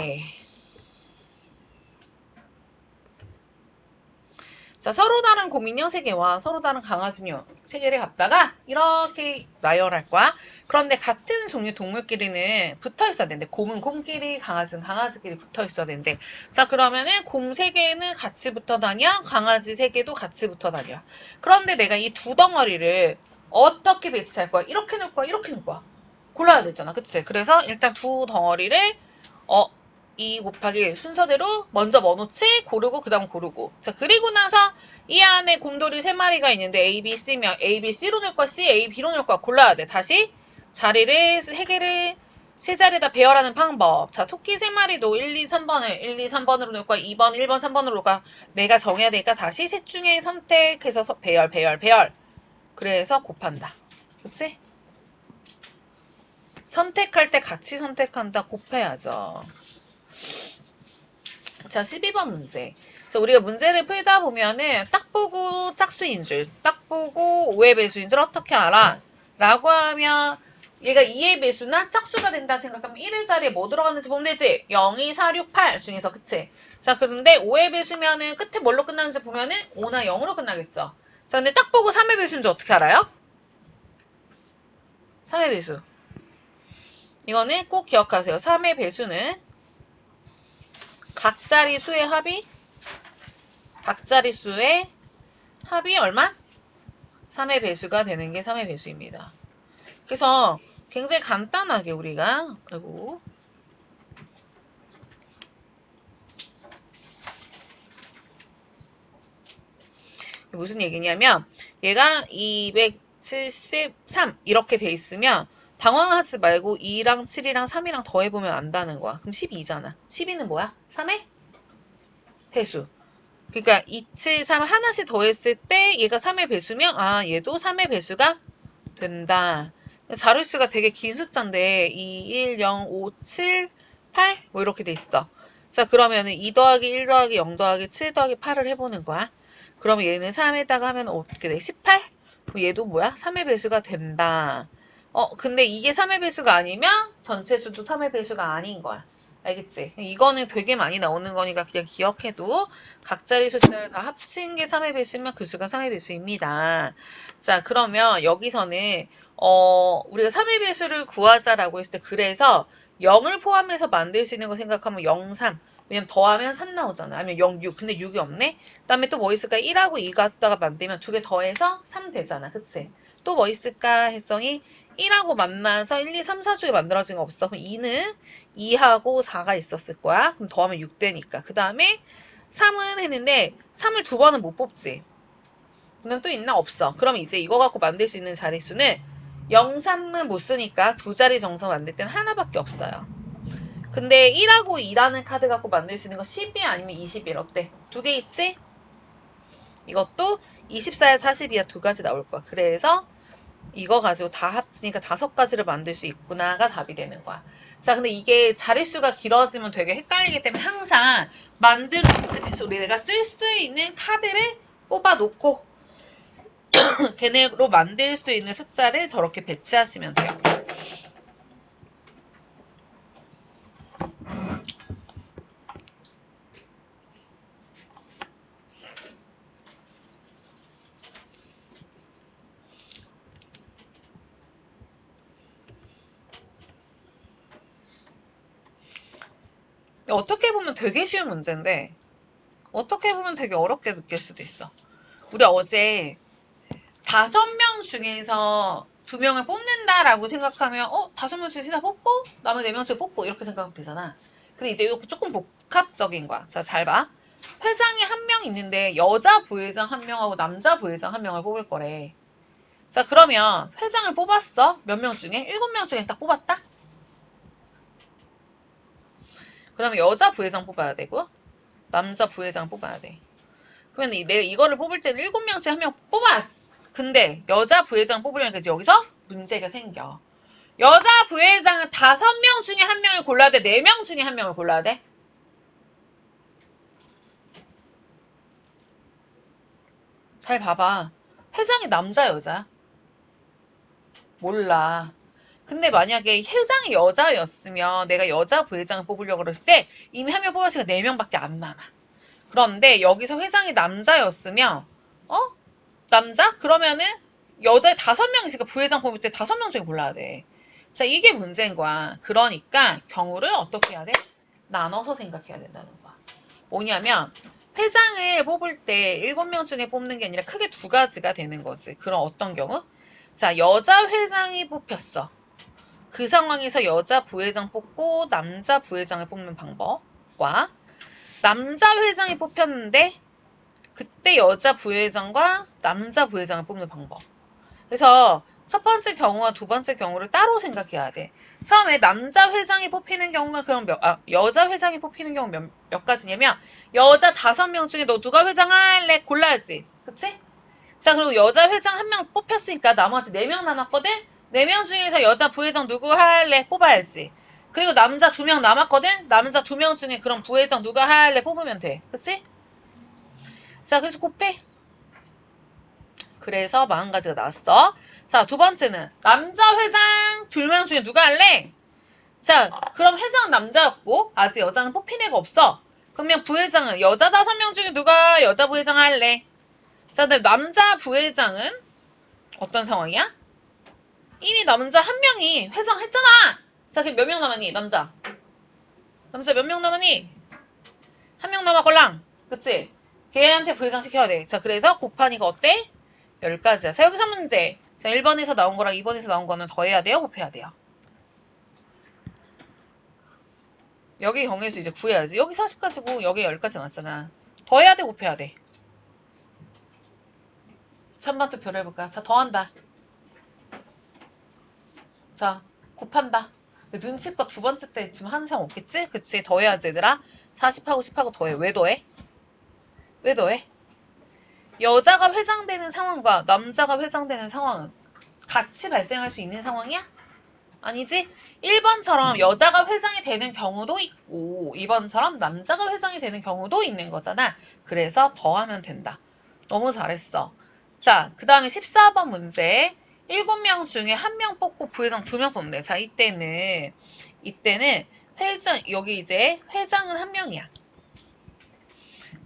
자, 서로 다른 곰인형 3개와 서로 다른 강아지녀 3개를 갖다가 이렇게 나열할 거야. 그런데 같은 종류 동물끼리는 붙어 있어야 되는데, 곰은 곰끼리, 강아지는 강아지끼리 붙어 있어야 되는데, 자, 그러면은 곰 3개는 같이 붙어 다녀, 강아지 3개도 같이 붙어 다녀. 그런데 내가 이 두 덩어리를 어떻게 배치할 거야? 이렇게 놓을 거야? 이렇게 놓을 거야? 골라야 되잖아. 그치? 그래서 일단 두 덩어리를 2 곱하기 1 순서대로 먼저 뭐 놓지? 고르고 그 다음 고르고. 자, 그리고 나서 이 안에 곰돌이 3마리가 있는데 A, B, C면 A, B, C로 놓을 거야? C, A, B로 놓을 거야? 골라야 돼. 다시 자리를 3개를 세 자리에다 배열하는 방법. 자, 토끼 3마리도 1, 2, 3번을 1, 2, 3번으로 놓을 거야? 2번, 1번, 3번으로 놓을 거야? 내가 정해야 되니까 다시 셋 중에 선택해서 배열, 배열, 배열. 그래서 곱한다. 그치? 선택할 때 같이 선택한다. 곱해야죠. 자, 12번 문제. 그래서 우리가 문제를 풀다 보면은 딱 보고 짝수인 줄, 딱 보고 5의 배수인 줄 어떻게 알아? 라고 하면 얘가 2의 배수나 짝수가 된다 생각하면 1의 자리에 뭐 들어갔는지 보면 되지? 0, 2, 4, 6, 8 중에서 그치? 자, 그런데 5의 배수면은 끝에 뭘로 끝나는지 보면은 5나 0으로 끝나겠죠? 자, 근데 딱 보고 3의 배수인 줄 어떻게 알아요? 3의 배수. 이거는 꼭 기억하세요. 3의 배수는 각자리 수의 합이 얼마? 3의 배수가 되는 게 3의 배수입니다. 그래서 굉장히 간단하게 우리가 그리고 무슨 얘기냐면 얘가 273 이렇게 돼 있으면 당황하지 말고 2랑 7이랑 3이랑 더해보면 안다는 거야. 그럼 12잖아. 12는 뭐야? 3의 배수. 그러니까 2, 7, 3을 하나씩 더했을 때 얘가 3의 배수면 아 얘도 3의 배수가 된다. 자릿수가 되게 긴 숫자인데 2, 1, 0, 5, 7, 8 뭐 이렇게 돼 있어. 자, 그러면은 2 더하기 1 더하기 0 더하기 7 더하기 8을 해보는 거야. 그러면 얘는 3에다가 하면 어떻게 돼? 18? 그럼 얘도 뭐야? 3의 배수가 된다. 근데 이게 3의 배수가 아니면 전체 수도 3의 배수가 아닌 거야. 알겠지? 이거는 되게 많이 나오는 거니까 그냥 기억해도 각자리 숫자를 다 합친 게 3의 배수면 그 수가 3의 배수입니다. 자, 그러면 여기서는 우리가 3의 배수를 구하자라고 했을 때 그래서 0을 포함해서 만들 수 있는 거 생각하면 0, 3. 왜냐면 더하면 3 나오잖아. 아니면 0, 6. 근데 6이 없네? 그 다음에 또 뭐 있을까? 1하고 2 갖다가 만들면 2개 더해서 3 되잖아. 그치? 또 뭐 있을까? 했더니 1하고 만나서 1, 2, 3, 4주에 만들어진 거 없어. 그럼 2는 2하고 4가 있었을 거야. 그럼 더하면 6 되니까. 그 다음에 3은 했는데 3을 2번은 못 뽑지. 그럼 또 있나? 없어. 그럼 이제 이거 갖고 만들 수 있는 자릿수는 0, 3은 못 쓰니까 두 자리 정서 만들 때는 하나밖에 없어요. 근데 1하고 2라는 카드 갖고 만들 수 있는 거 10이 아니면 21 어때? 2개 있지? 이것도 24야 40이야 2가지 나올 거야. 그래서 이거 가지고 다 합치니까 5가지를 만들 수 있구나가 답이 되는 거야. 자, 근데 이게 자릿수가 길어지면 되게 헷갈리기 때문에 항상 만들어서 내가 쓸 수 있는 카드를 뽑아놓고 걔네로 만들 수 있는 숫자를 저렇게 배치하시면 돼요. 어떻게 보면 되게 쉬운 문제인데 어떻게 보면 되게 어렵게 느낄 수도 있어. 우리 어제 5명 중에서 두 명을 뽑는다라고 생각하면 5명 중에 다 뽑고 남은 4명 중에 뽑고 이렇게 생각하면 되잖아. 근데 이제 이거 조금 복합적인 거야. 자, 잘 봐. 회장이 한 명 있는데 여자 부회장 한 명하고 남자 부회장 한 명을 뽑을 거래. 자, 그러면 회장을 뽑았어. 몇 명 중에? 7명 중에 딱 뽑았다? 그러면 여자 부회장 뽑아야 되고 남자 부회장 뽑아야 돼. 그러면 내가 이거를 뽑을 때는 7명 중에 한 명 뽑았어. 근데 여자 부회장 뽑으려니까 이제 여기서 문제가 생겨. 여자 부회장은 5명 중에 한 명을 골라야 돼? 4명 중에 한 명을 골라야 돼? 잘 봐봐. 회장이 남자 여자? 몰라. 근데 만약에 회장이 여자였으면 내가 여자 부회장을 뽑으려고 그랬을 때 이미 한 명 뽑았으니까 4명밖에 안 남아. 그런데 여기서 회장이 남자였으면 남자? 그러면은 여자에 5명 있으니까 부회장 뽑을 때 5명 중에 골라야 돼. 자, 이게 문제인 거야. 그러니까 경우를 어떻게 해야 돼? 나눠서 생각해야 된다는 거야. 뭐냐면 회장을 뽑을 때 7명 중에 뽑는 게 아니라 크게 2가지가 되는 거지. 그럼 어떤 경우? 자, 여자 회장이 뽑혔어. 그 상황에서 여자 부회장 뽑고 남자 부회장을 뽑는 방법과 남자 회장이 뽑혔는데 그때 여자 부회장과 남자 부회장을 뽑는 방법. 그래서 첫 번째 경우와 두 번째 경우를 따로 생각해야 돼. 처음에 남자 회장이 뽑히는 경우가 그럼 여자 회장이 뽑히는 경우 몇 가지냐면 여자 5명 중에 너 누가 회장할래? 골라야지. 그치? 자, 그리고 여자 회장 1명 뽑혔으니까 나머지 4명 남았거든? 4명 중에서 여자 부회장 누구 할래? 뽑아야지. 그리고 남자 2명 남았거든? 남자 2명 중에 그럼 부회장 누가 할래? 뽑으면 돼. 그치? 자, 그래서 곱해. 그래서 40가지가 나왔어. 자, 두 번째는 남자 회장 2명 중에 누가 할래? 자, 그럼 회장은 남자였고 아직 여자는 뽑힌 애가 없어. 그러면 부회장은 여자 5명 중에 누가 여자 부회장 할래? 자, 근데 남자 부회장은 어떤 상황이야? 이미 남자 1명이 회장 했잖아. 자, 그럼 몇 명 남았니? 남자 몇 명 남았니? 1명 남았걸랑. 그치? 걔한테 부회장 시켜야 돼. 자, 그래서 곱하니까 어때? 10가지야. 자, 여기서 문제. 자, 1번에서 나온 거랑 2번에서 나온 거는 더해야 돼요? 곱해야 돼요? 여기 경우에서 이제 구해야지. 여기 40가지고 여기 10가지 나왔잖아. 더해야 돼? 곱해야 돼? 찬반 투표를 해볼까? 자, 더한다. 자, 곱한다. 눈치껏 두 번째 때 지금 하는 사람 없겠지? 그치? 더해야지, 얘들아. 40하고 10하고 더해. 왜 더해? 왜 더해? 여자가 회장되는 상황과 남자가 회장되는 상황은 같이 발생할 수 있는 상황이야? 아니지? 1번처럼 여자가 회장이 되는 경우도 있고 2번처럼 남자가 회장이 되는 경우도 있는 거잖아. 그래서 더하면 된다. 너무 잘했어. 자, 그 다음에 14번 문제. 7명 중에 1명 뽑고 부회장 2명 뽑네. 자, 이때는 회장, 여기 이제 회장은 1명이야.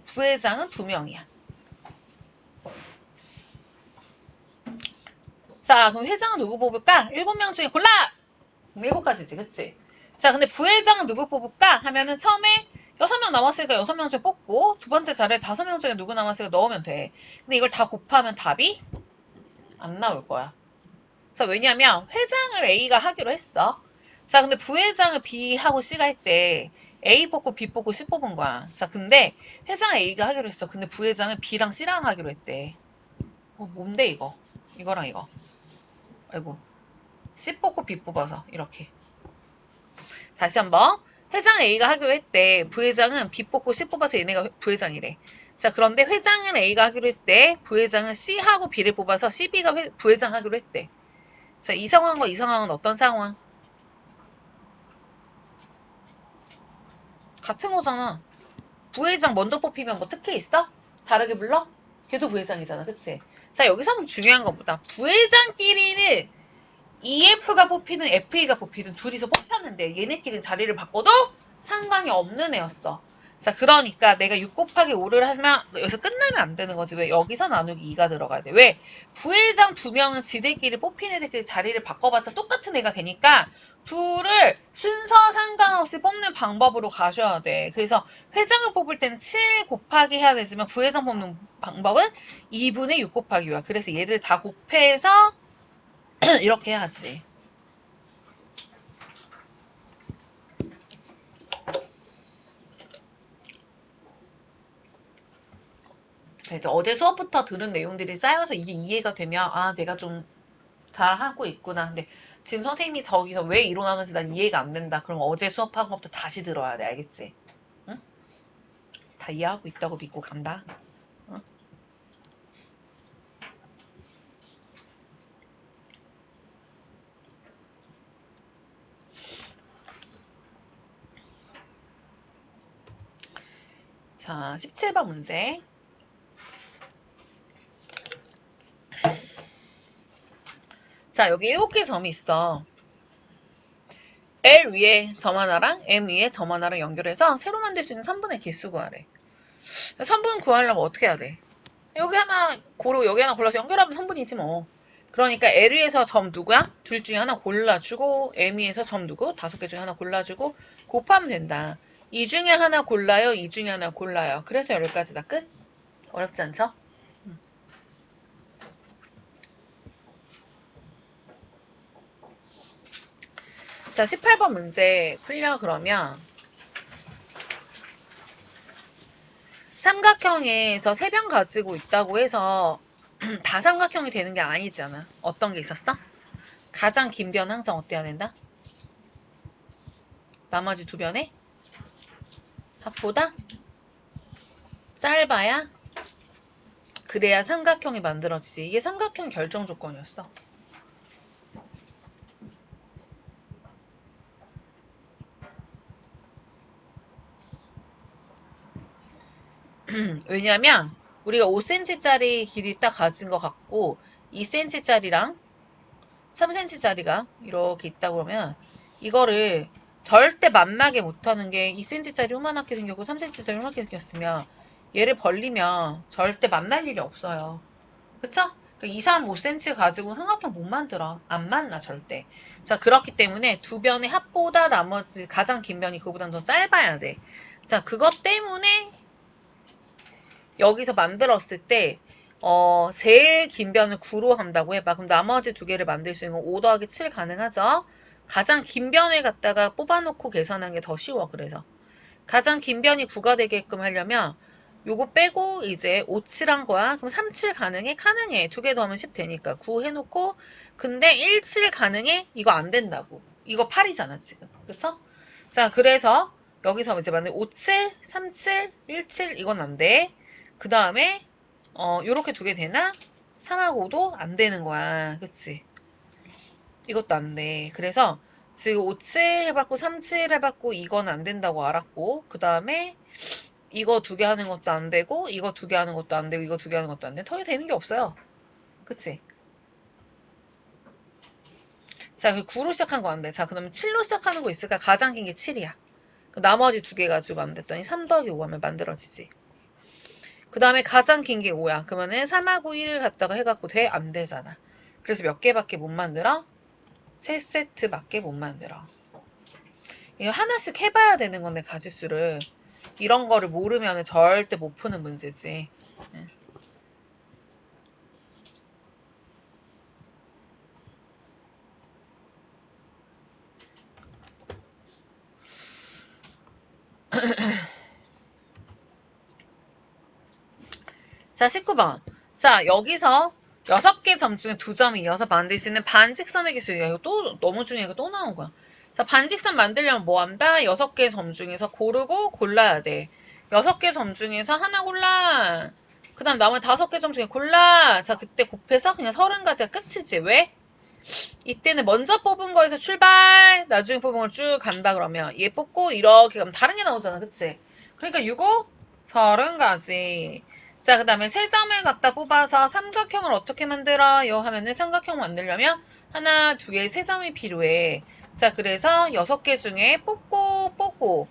부회장은 2명이야. 자, 그럼 회장은 누구 뽑을까? 7명 중에 골라! 7가지지, 그치? 자, 근데 부회장은 누구 뽑을까? 하면은 처음에 6명 남았으니까 6명 중에 뽑고 두 번째 자리에 5명 중에 누구 남았으니까 넣으면 돼. 근데 이걸 다 곱하면 답이 안 나올 거야. 자, 왜냐면 회장을 A가 하기로 했어. 자, 근데 부회장을 B하고 C가 했대. A 뽑고 B 뽑고 C 뽑은 거야. 자, 근데 회장을 A가 하기로 했어. 근데 부회장을 B랑 C랑 하기로 했대. 뭔데 이거? 이거랑 이거. 아이고. C 뽑고 B 뽑아서 이렇게. 다시 한번. 회장 A가 하기로 했대. 부회장은 B 뽑고 C 뽑아서 얘네가 부회장이래. 자, 그런데 회장은 A가 하기로 했대. 부회장은 C하고 B를 뽑아서 CB가 부회장 하기로 했대. 자, 이 상황과 이 상황은 어떤 상황? 같은 거잖아. 부회장 먼저 뽑히면 뭐 특혜 있어? 다르게 불러? 걔도 부회장이잖아. 그치? 자, 여기서 한번 중요한 것보다 부회장끼리는 EF가 뽑히든 FE가 뽑히든 둘이서 뽑혔는데 얘네끼리 자리를 바꿔도 상관이 없는 애였어. 자, 그러니까 내가 6 곱하기 5를 하면 여기서 끝나면 안 되는 거지. 왜? 여기서 나누기 2가 들어가야 돼. 왜? 부회장 2명은 지들끼리 뽑힌 애들끼리 자리를 바꿔봤자 똑같은 애가 되니까 둘을 순서 상관없이 뽑는 방법으로 가셔야 돼. 그래서 회장을 뽑을 때는 7 곱하기 해야 되지만 부회장 뽑는 방법은 2분의 6 곱하기 5야. 그래서 얘들 다 곱해서 이렇게 해야지. 이제 어제 수업부터 들은 내용들이 쌓여서 이게 이해가 되면 아 내가 좀 잘하고 있구나. 근데 지금 선생님이 저기서 왜 일어나는지 난 이해가 안 된다. 그럼 어제 수업한 것부터 다시 들어야 돼. 알겠지? 응? 다 이해하고 있다고 믿고 간다. 응? 자, 17번 문제. 자, 여기 7개 점이 있어. L 위에 점 하나랑 M 위에 점 하나랑 연결해서 새로 만들 수 있는 3분의 개수 구하래. 3분 구하려면 어떻게 해야 돼? 여기 하나 고르고 여기 하나 골라서 연결하면 3분이지 뭐. 그러니까 L 위에서 점 누구야? 둘 중에 하나 골라주고 M 위에서 점 누구? 5개 중에 하나 골라주고 곱하면 된다. 이 중에 하나 골라요. 이 중에 하나 골라요. 그래서 여기까지 다 끝? 어렵지 않죠? 자, 18번 문제 풀려 그러면 삼각형에서 세 변 가지고 있다고 해서 다 삼각형이 되는 게 아니잖아. 어떤 게 있었어? 가장 긴 변은 항상 어때야 된다? 나머지 두 변의 합보다 짧아야 그래야 삼각형이 만들어지지. 이게 삼각형 결정 조건이었어. 왜냐면 우리가 5cm짜리 길이 딱 가진 것 같고 2cm짜리랑 3cm짜리가 이렇게 있다 그러면 이거를 절대 만나게 못하는 게 2cm짜리 요만하게 생겼고 3cm짜리 요만하게 생겼으면 얘를 벌리면 절대 만날 일이 없어요. 그쵸? 2, 3, 5cm 가지고 삼각형 못 만들어. 안 만나 절대. 자, 그렇기 때문에 두 변의 합보다 나머지 가장 긴 변이 그거보다 더 짧아야 돼. 자, 그것 때문에 여기서 만들었을 때 제일 긴 변을 9로 한다고 해봐. 그럼 나머지 두 개를 만들 수 있는 건 5 더하기 7 가능하죠? 가장 긴 변을 갖다가 뽑아놓고 계산하는 게 더 쉬워. 그래서 가장 긴 변이 9가 되게끔 하려면 요거 빼고 이제 5, 7 한 거야. 그럼 3, 7 가능해? 가능해. 두 개 더하면 10 되니까 9 해놓고 근데 1, 7 가능해? 이거 안 된다고. 이거 8이잖아 지금. 그쵸? 자, 그래서 여기서 이제 만약에 5, 7, 3, 7, 1, 7 이건 안 돼. 그 다음에 요렇게 두 개 되나? 3하고 5도 안 되는 거야. 그치? 이것도 안 돼. 그래서 지금 5, 7 해봤고 3, 7 해봤고 이건 안 된다고 알았고 그 다음에 이거 두 개 하는 것도 안 되고 이거 두 개 하는 것도 안 되고 이거 두 개 하는 것도 안 돼. 더 되는 게 없어요. 그치? 자, 그 9로 시작한 거 안 돼. 자, 그러면 7로 시작하는 거 있을까? 가장 긴 게 7이야. 그 나머지 두 개 가지고 안 됐더니 3 더하기 5 하면 만들어지지. 그 다음에 가장 긴 게 5야. 그러면은 3하고 1을 갖다가 해갖고 돼? 안 되잖아. 그래서 몇 개밖에 못 만들어? 3세트밖에 못 만들어. 이거 하나씩 해봐야 되는 건데 가지수를. 이런 거를 모르면 절대 못 푸는 문제지. 자, 19번. 자, 여기서 6개 점 중에 2점이 이어서 만들 수 있는 반직선의 기술이야. 이거 또 너무 중요해. 이거 또 나온 거야. 자, 반직선 만들려면 뭐 한다? 6개 점 중에서 고르고 골라야 돼. 6개 점 중에서 하나 골라. 그 다음 나머지 5개 점 중에 골라. 자, 그때 곱해서 그냥 30가지가 끝이지. 왜? 이때는 먼저 뽑은 거에서 출발, 나중에 뽑은 걸 쭉 간다 그러면 얘 뽑고 이렇게 가면 다른 게 나오잖아. 그치? 그러니까 6, 5, 30가지. 자, 그 다음에 세 점을 갖다 뽑아서 삼각형을 어떻게 만들어요? 하면은 삼각형 만들려면 하나, 두 개, 세 점이 필요해. 자, 그래서 6개 중에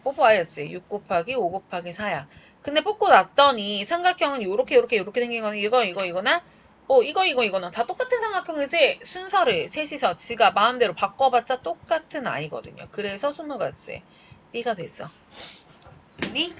뽑아야지. 6 곱하기 5 곱하기 4야. 근데 뽑고 났더니 삼각형은 요렇게 생긴 거는 이거나 이거는 다 똑같은 삼각형이지 순서를 셋이서 지가 마음대로 바꿔봤자 똑같은 아이거든요. 그래서 20가지 B가 되죠. 니?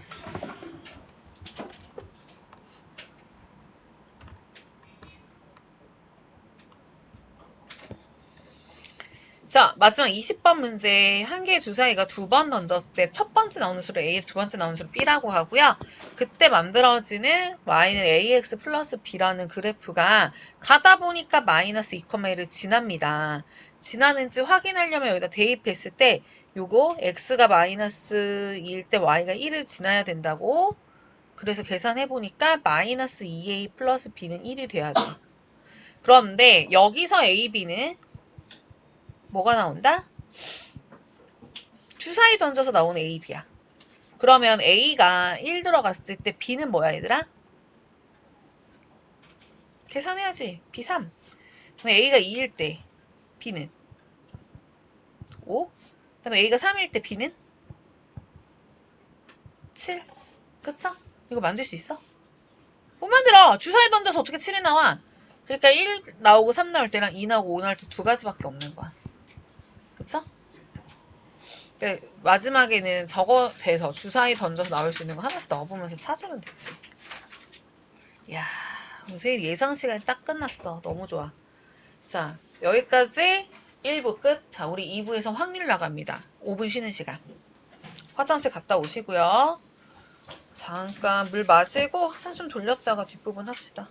자, 마지막 20번 문제. 한 개의 주사위가 두 번 던졌을 때 첫 번째 나오는 수를 A, 두 번째 나오는 수를 B라고 하고요. 그때 만들어지는 Y는 AX 플러스 B라는 그래프가 가다 보니까 마이너스 2,1을 지납니다. 지나는지 확인하려면 여기다 대입했을 때 요거 X가 마이너스 2일 때 Y가 1을 지나야 된다고. 그래서 계산해보니까 마이너스 2A 플러스 B는 1이 돼야 돼. 그런데 여기서 A, B는 뭐가 나온다? 주사위 던져서 나오는 A, B야. 그러면 A가 1 들어갔을 때 B는 뭐야 얘들아? 계산해야지. B 3. 그럼 A가 2일 때 B는 5. 그 다음에 A가 3일 때 B는 7. 그쵸? 이거 만들 수 있어? 못 만들어. 주사위 던져서 어떻게 7이 나와? 그러니까 1 나오고 3 나올 때랑 2 나오고 5 나올 때 두 가지밖에 없는 거야. 그쵸? 마지막에는 저거 돼서 주사위 던져서 나올 수 있는 거 하나씩 넣어보면서 찾으면 되지. 이야, 선생님 예상 시간이 딱 끝났어. 너무 좋아. 자, 여기까지 1부 끝. 자, 우리 2부에서 확률 나갑니다. 5분 쉬는 시간. 화장실 갔다 오시고요. 잠깐 물 마시고 한숨 돌렸다가 뒷부분 합시다.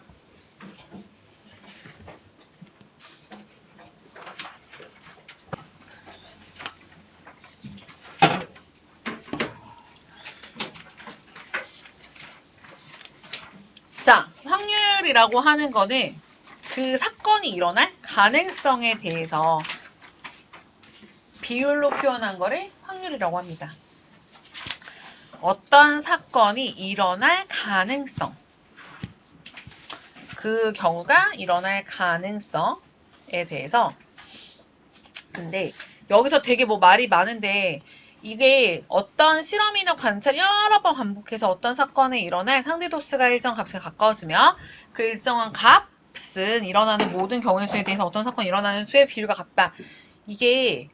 자, 확률이라고 하는 거는 그 사건이 일어날 가능성에 대해서 비율로 표현한 거를 확률이라고 합니다. 어떤 사건이 일어날 가능성, 그 경우가 일어날 가능성에 대해서. 근데 여기서 되게 뭐 말이 많은데 이게 어떤 실험이나 관찰 여러 번 반복해서 어떤 사건에 일어날 상대도수가 일정 값에 가까워지며 그 일정한 값은 일어나는 모든 경우의 수에 대해서 어떤 사건이 일어나는 수의 비율과 같다. 이게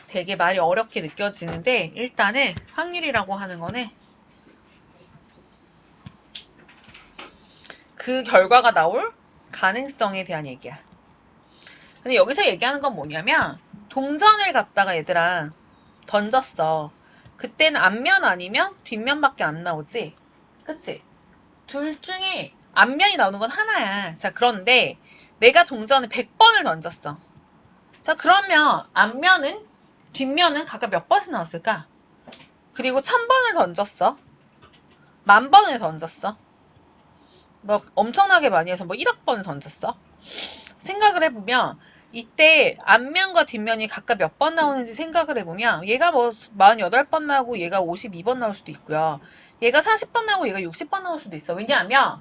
되게 말이 어렵게 느껴지는데 일단은 확률이라고 하는 거는 그 결과가 나올 가능성에 대한 얘기야. 근데 여기서 얘기하는 건 뭐냐면 동전을 갖다가 얘들아 던졌어. 그때는 앞면 아니면 뒷면밖에 안 나오지. 그치? 둘 중에 앞면이 나오는 건 하나야. 자, 그런데 내가 동전을 100번을 던졌어. 자, 그러면 앞면은 뒷면은 각각 몇 번씩 나왔을까? 그리고 1000번을 던졌어. 10,000번을 던졌어. 뭐 엄청나게 많이 해서 뭐 1억 번을 던졌어. 생각을 해보면 이때 앞면과 뒷면이 각각 몇 번 나오는지 생각을 해보면 얘가 뭐 48번 나오고 얘가 52번 나올 수도 있고요. 얘가 40번 나오고 얘가 60번 나올 수도 있어. 왜냐하면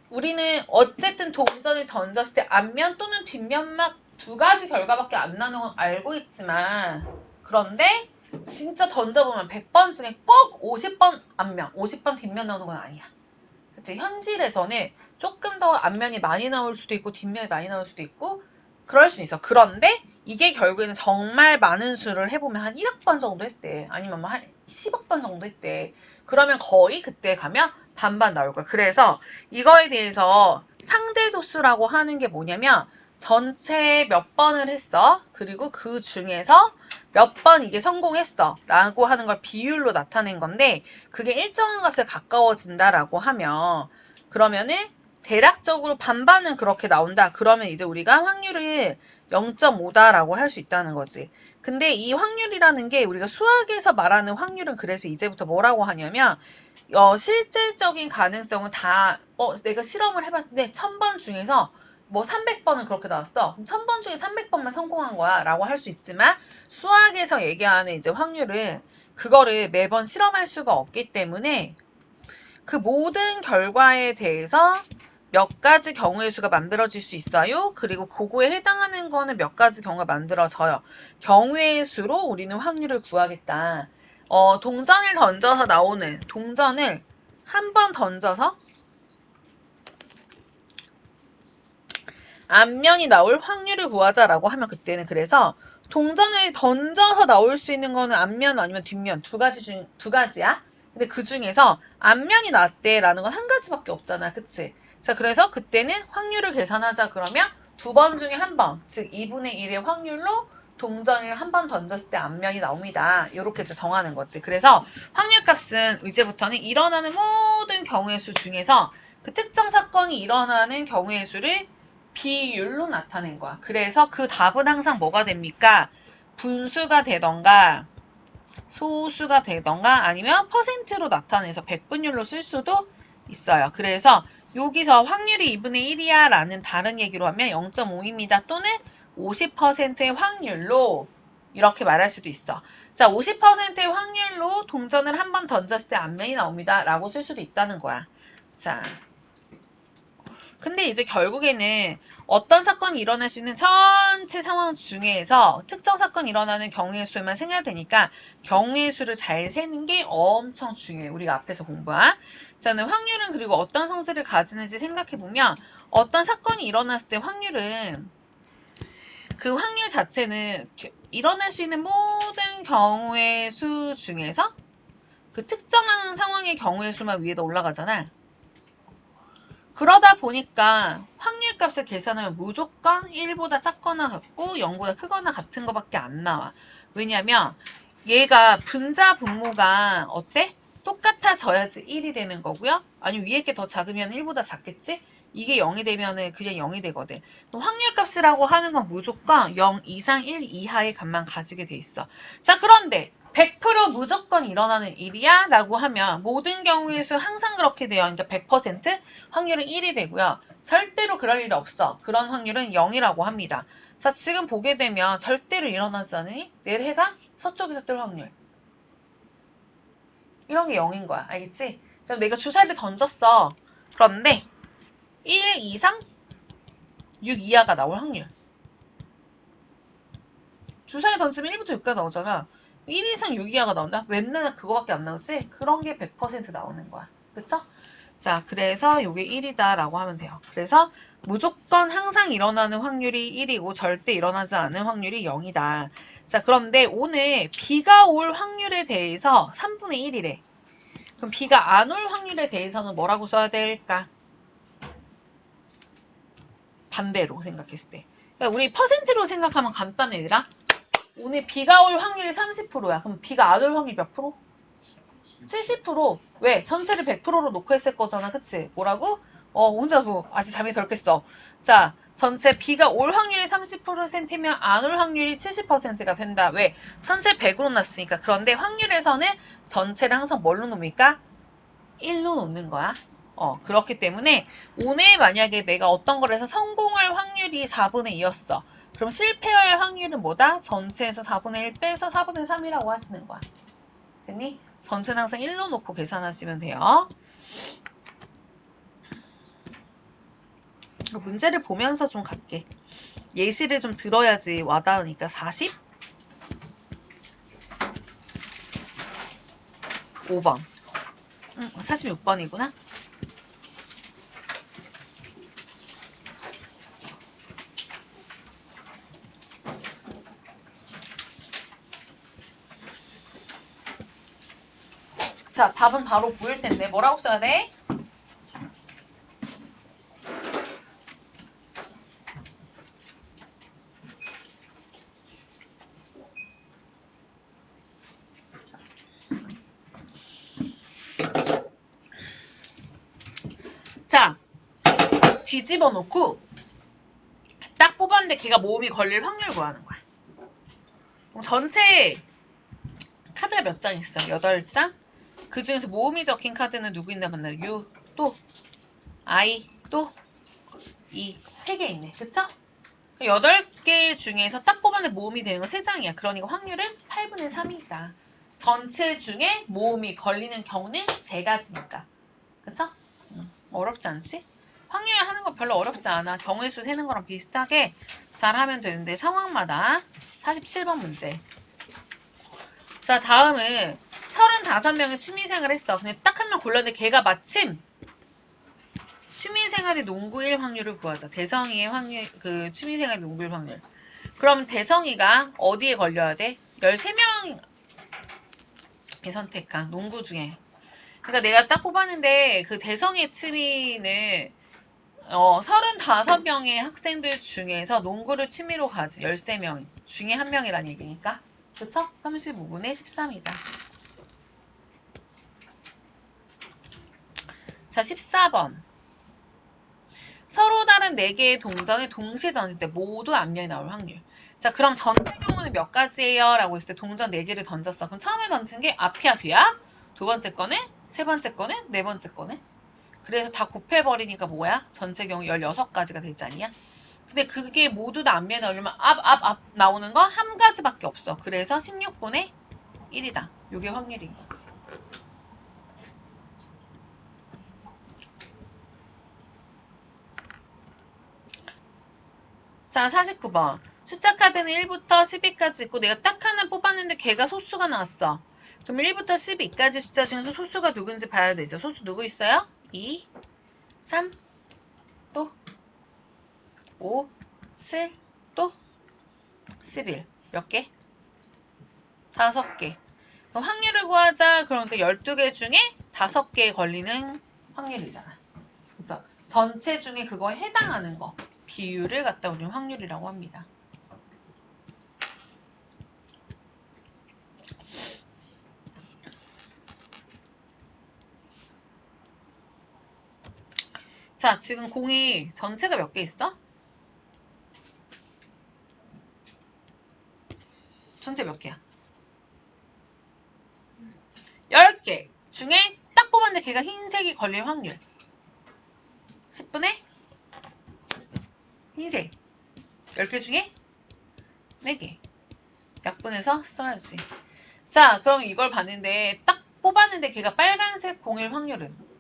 우리는 어쨌든 동전을 던졌을 때 앞면 또는 뒷면만 두 가지 결과밖에 안 나는 건 알고 있지만 그런데 진짜 던져보면 100번 중에 꼭 50번 앞면, 50번 뒷면 나오는 건 아니야. 그치? 현실에서는 조금 더 앞면이 많이 나올 수도 있고 뒷면이 많이 나올 수도 있고 그럴 수는 있어. 그런데 이게 결국에는 정말 많은 수를 해보면 한 1억 번 정도 했대. 아니면 뭐 한 10억 번 정도 했대. 그러면 거의 그때 가면 반반 나올 거야. 그래서 이거에 대해서 상대도수라고 하는 게 뭐냐면 전체 몇 번을 했어. 그리고 그 중에서 몇 번 이게 성공했어. 라고 하는 걸 비율로 나타낸 건데 그게 일정한 값에 가까워진다라고 하면 그러면은 대략적으로 반반은 그렇게 나온다. 그러면 이제 우리가 확률을 0.5다라고 할 수 있다는 거지. 근데 이 확률이라는 게 우리가 수학에서 말하는 확률은 그래서 이제부터 뭐라고 하냐면 실질적인 가능성은 다 내가 실험을 해봤는데 1000번 중에서 뭐 300번은 그렇게 나왔어. 그럼 1000번 중에 300번만 성공한 거야 라고 할 수 있지만 수학에서 얘기하는 이제 확률은 그거를 매번 실험할 수가 없기 때문에 그 모든 결과에 대해서 몇 가지 경우의 수가 만들어질 수 있어요. 그리고 그거에 해당하는 거는 몇 가지 경우가 만들어져요. 경우의 수로 우리는 확률을 구하겠다. 동전을 던져서 나오는 동전을 한 번 던져서 앞면이 나올 확률을 구하자라고 하면 그때는 그래서 동전을 던져서 나올 수 있는 거는 앞면 아니면 뒷면 두 가지야. 근데 그 중에서 앞면이 나왔대라는 건 한 가지밖에 없잖아. 그치? 자, 그래서 그때는 확률을 계산하자 그러면 두 번 중에 한 번, 즉 2분의 1의 확률로 동전을 한 번 던졌을 때 앞면이 나옵니다. 이렇게 이제 정하는 거지. 그래서 확률값은 이제부터는 일어나는 모든 경우의 수 중에서 그 특정 사건이 일어나는 경우의 수를 비율로 나타낸 거야. 그래서 그 답은 항상 뭐가 됩니까? 분수가 되던가 소수가 되던가 아니면 퍼센트로 나타내서 백분율로 쓸 수도 있어요. 그래서 여기서 확률이 2분의 1이야 라는 다른 얘기로 하면 0.5입니다. 또는 50%의 확률로 이렇게 말할 수도 있어. 자, 50%의 확률로 동전을 한 번 던졌을 때 앞면이 나옵니다. 라고 쓸 수도 있다는 거야. 자, 근데 이제 결국에는 어떤 사건이 일어날 수 있는 전체 상황 중에서 특정 사건이 일어나는 경우의 수만 생겨야 되니까 경우의 수를 잘 세는 게 엄청 중요해. 우리가 앞에서 공부한. 자, 확률은 그리고 어떤 성질을 가지는지 생각해보면 어떤 사건이 일어났을 때 확률은 그 확률 자체는 일어날 수 있는 모든 경우의 수 중에서 그 특정한 상황의 경우의 수만 위에다 올라가잖아. 그러다 보니까 확률값을 계산하면 무조건 1보다 작거나 같고 0보다 크거나 같은 거밖에 안 나와. 왜냐면 얘가 분자 분모가 어때? 똑같아져야지 1이 되는 거고요. 아니 위에 게 더 작으면 1보다 작겠지? 이게 0이 되면은 그냥 0이 되거든. 확률값이라고 하는 건 무조건 0 이상 1 이하의 값만 가지게 돼 있어. 자, 그런데 100% 무조건 일어나는 일이야? 라고 하면 모든 경우의 수 항상 그렇게 돼요. 그러니까 100% 확률은 1이 되고요. 절대로 그럴 일 없어. 그런 확률은 0이라고 합니다. 자, 지금 보게 되면 절대로 일어나지 않으니 내일 해가 서쪽에서 뜰 확률. 이런 게 0인 거야. 알겠지? 자, 내가 주사위를 던졌어. 그런데 1 이상 6 이하가 나올 확률. 주사위 던지면 1부터 6까지 나오잖아. 1 이상 6 이하가 나온다? 웬만하면 그거밖에 안 나오지? 그런 게 100% 나오는 거야. 그쵸? 자, 그래서 이게 1이다 라고 하면 돼요. 그래서 무조건 항상 일어나는 확률이 1이고 절대 일어나지 않는 확률이 0이다. 자, 그런데 오늘 비가 올 확률에 대해서 3분의 1이래. 그럼 비가 안 올 확률에 대해서는 뭐라고 써야 될까? 반대로 생각했을 때. 그러니까 우리 퍼센트로 생각하면 간단해, 얘들아. 오늘 비가 올 확률이 30%야. 그럼 비가 안 올 확률이 몇 프로? 70%. 왜? 전체를 100%로 놓고 했을 거잖아. 그치? 뭐라고? 혼자 뭐 아직 잠이 덜 깼어. 자, 전체 비가 올 확률이 30%면 안 올 확률이 70%가 된다. 왜? 전체 100으로 놨으니까. 그런데 확률에서는 전체를 항상 뭘로 놓습니까? 1로 놓는 거야. 그렇기 때문에 오늘 만약에 내가 어떤 걸 해서 성공할 확률이 4분의 2였어. 그럼 실패할 확률은 뭐다? 전체에서 4분의 1 빼서 4분의 3이라고 하시는 거야. 됐니? 전체는 항상 1로 놓고 계산하시면 돼요. 문제를 보면서 좀 갈게. 예시를 좀 들어야지 와닿으니까. 40? 5번. 46번이구나. 자, 답은 바로 보일 텐데 뭐라고 써야 돼? 자, 뒤집어 놓고 딱 뽑았는데 걔가 모음이 걸릴 확률 구하는 거야. 그럼 전체 카드가 몇 장 있어? 8장? 그 중에서 모음이 적힌 카드는 누구 있나 봤나? U, 또 I, 또 E. 3개 있네. 그쵸? 8개 중에서 딱 뽑았는데 모음이 되는 건 3장이야. 그러니까 확률은 8분의 3이다. 전체 중에 모음이 걸리는 경우는 3가지니까. 그쵸? 어렵지 않지? 확률 하는 거 별로 어렵지 않아. 경우의 수 세는 거랑 비슷하게 잘 하면 되는데 상황마다. 47번 문제. 자, 다음은 35명의 취미생활을 했어. 근데 딱 한 명 골랐는데 걔가 마침 취미생활이 농구일 확률을 구하자. 대성이의 확률, 그 취미생활이 농구일 확률. 그럼 대성이가 어디에 걸려야 돼? 13명이 선택한 농구 중에. 그러니까 내가 딱 뽑았는데 그 대성의 취미는 35명의 학생들 중에서 농구를 취미로 가지 13명 중에 한 명이란 얘기니까. 그쵸? 35분의 13이다. 자, 14번. 서로 다른 4개의 동전을 동시에 던질 때 모두 앞면이 나올 확률. 자, 그럼 전체 경우는 몇 가지예요? 라고 했을 때 동전 4개를 던졌어. 그럼 처음에 던진 게 앞이야, 뒤야? 두 번째 거는? 세 번째 거는? 네 번째 거는? 그래서 다 곱해버리니까 뭐야? 전체 경우 16가지가 되지 않냐? 근데 그게 모두 다 앞면에 나오려면 앞 나오는 거 한 가지밖에 없어. 그래서 16분의 1이다. 요게 확률인 거지. 자, 49번. 숫자 카드는 1부터 12까지 있고 내가 딱 하나 뽑았는데 걔가 소수가 나왔어. 그럼 1부터 12까지 숫자 중에서 소수가 누군지 봐야 되죠. 소수 누구 있어요? 2, 3, 또 5, 7, 또 11. 몇 개? 5개. 그럼 확률을 구하자. 그러니까 12개 중에 5개에 걸리는 확률이잖아. 그죠? 전체 중에 그거에 해당하는 거. 비율을 갖다 우리는 확률이라고 합니다. 자, 지금 공이 전체가 몇 개 있어? 전체 몇 개야? 10개 중에 딱 뽑았는데 걔가 흰색이 걸릴 확률 10분의 흰색 10개 중에 4개 약분해서 써야지. 자, 그럼 이걸 봤는데 딱 뽑았는데 걔가 빨간색 공일 확률은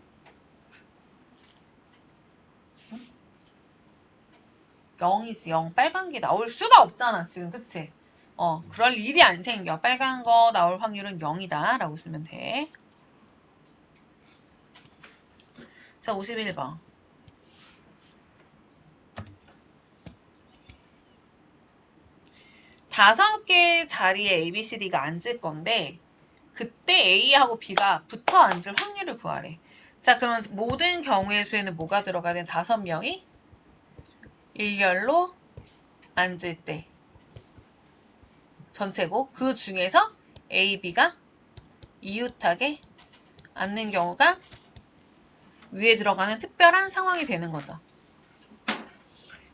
0이지. 0. 빨간 게 나올 수가 없잖아 지금. 그치? 그럴 일이 안 생겨. 빨간 거 나올 확률은 0이다 라고 쓰면 돼. 자, 51번. 다섯 개의 자리에 A, B, C, D가 앉을 건데 그때 A하고 B가 붙어 앉을 확률을 구하래. 자, 그러면 모든 경우의 수에는 뭐가 들어가야 돼? 5명이 일렬로 앉을 때 전체고 그 중에서 A, B가 이웃하게 앉는 경우가 위에 들어가는 특별한 상황이 되는 거죠.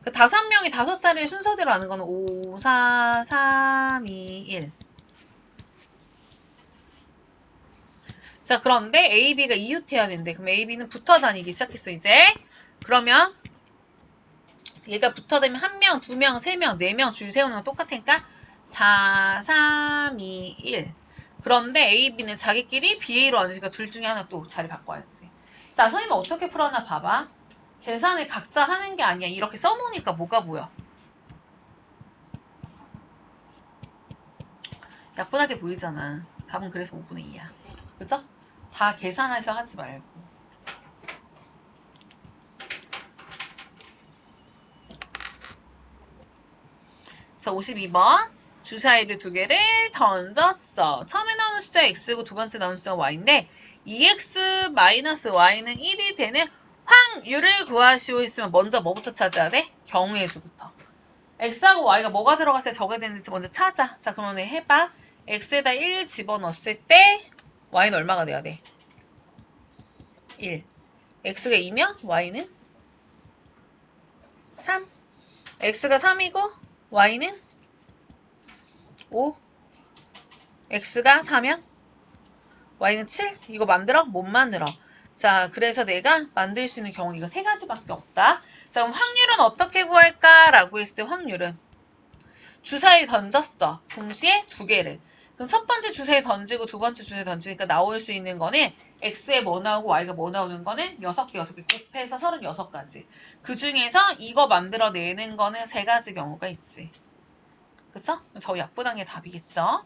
그 5명이 5자리의 순서대로 하는 거는 5, 4, 3, 2, 1. 자, 그런데 A, B가 이웃해야 된대. 그럼 A, B는 붙어 다니기 시작했어, 이제. 그러면 얘가 붙어 다니면 1명, 2명, 3명, 4명 줄 세우는 건 똑같으니까 4, 3, 2, 1. 그런데 A, B는 자기끼리 BA로 앉으니까 둘 중에 하나 또 자리 바꿔야지. 자, 선생님은 어떻게 풀어나 봐봐. 계산을 각자 하는 게 아니야. 이렇게 써놓으니까 뭐가 보여? 약분하게 보이잖아. 답은 그래서 5분의 2야. 그죠? 다 계산해서 하지 말고. 자, 52번. 주사위를 2개를 던졌어. 처음에 나오는 숫자가 x고 두 번째 나오는 숫자가 y인데 2x-y는 1이 되는 확률을 구하시오 했으면 먼저 뭐부터 찾아야 돼? 경우의 수부터. x하고 y가 뭐가 들어갔을 때 적어야 되는지 먼저 찾아. 자, 그러면 해봐. x에다 1 집어넣었을 때 y는 얼마가 돼야 돼? 1. x가 2면 y는 3. x가 3이고 y는 5. x가 4면 y는 7. 이거 만들어? 못 만들어. 자, 그래서 내가 만들 수 있는 경우 이거 3가지밖에 없다. 자, 그럼 확률은 어떻게 구할까? 라고 했을 때 확률은 주사위 던졌어. 동시에 2개를. 그럼 첫 번째 주사위 던지고 두 번째 주사위 던지니까 나올 수 있는 거는 x에 뭐 나오고 y가 뭐 나오는 거는 6개, 6개 곱해서 36가지. 그 중에서 이거 만들어내는 거는 3가지 경우가 있지. 그쵸? 저 약분한 게 답이겠죠?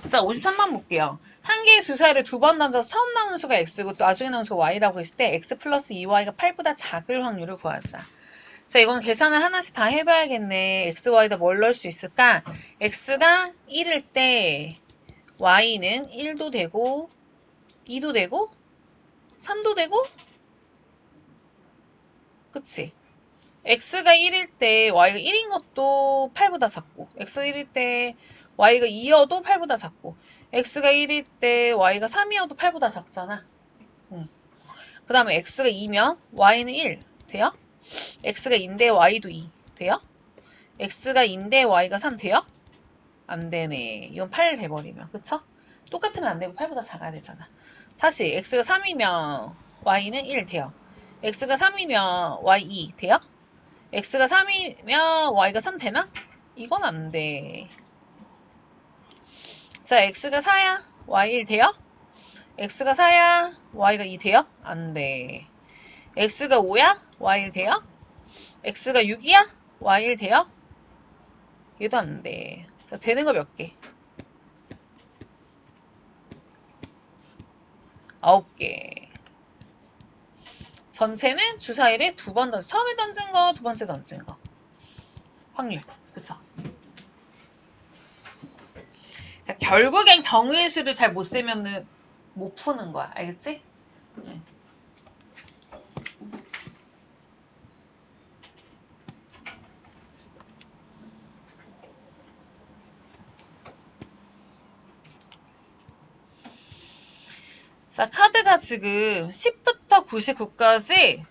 자, 53번 볼게요. 한 개의 주사위를 2번 던져서 처음 나오는 수가 x고 또 나중에 나오는 수가 y라고 했을 때 x 플러스 2y가 8보다 작을 확률을 구하자. 자, 이건 계산을 하나씩 다 해봐야겠네. x, y에다 뭘 넣을 수 있을까? x가 1일 때 y는 1도 되고 2도 되고 3도 되고 그치? x가 1일 때 y가 1인 것도 8보다 작고 x가 1일 때 y가 2여도 8보다 작고 x가 1일 때 y가 3이어도 8보다 작잖아. 그 다음에 x가 2면 y는 1 돼요? x가 2인데 y도 2 돼요? x가 2인데 y가 3 돼요? 안 되네. 이건 8 돼버리면 그쵸? 똑같으면 안 되고 8보다 작아야 되잖아. 다시 x가 3이면 y는 1 돼요. x가 3이면 y 2 돼요? x가 3이면 y가 3 되나? 이건 안 돼. 자, x가 4야? y 1 돼요? x가 4야? y가 2 돼요? 안 돼. x가 5야? y 1 돼요? x가 6이야? y 1 돼요? 얘도 안 돼. 자, 되는 거 몇 개? 9개. 전체는 주사위를 두 번 던져. 처음에 던진 거, 두 번째 던진 거. 확률. 그쵸? 그러니까 결국엔 경우의 수를 잘 못 세면은 못 푸는 거야. 알겠지? 자, 카드가 지금 10부터 99까지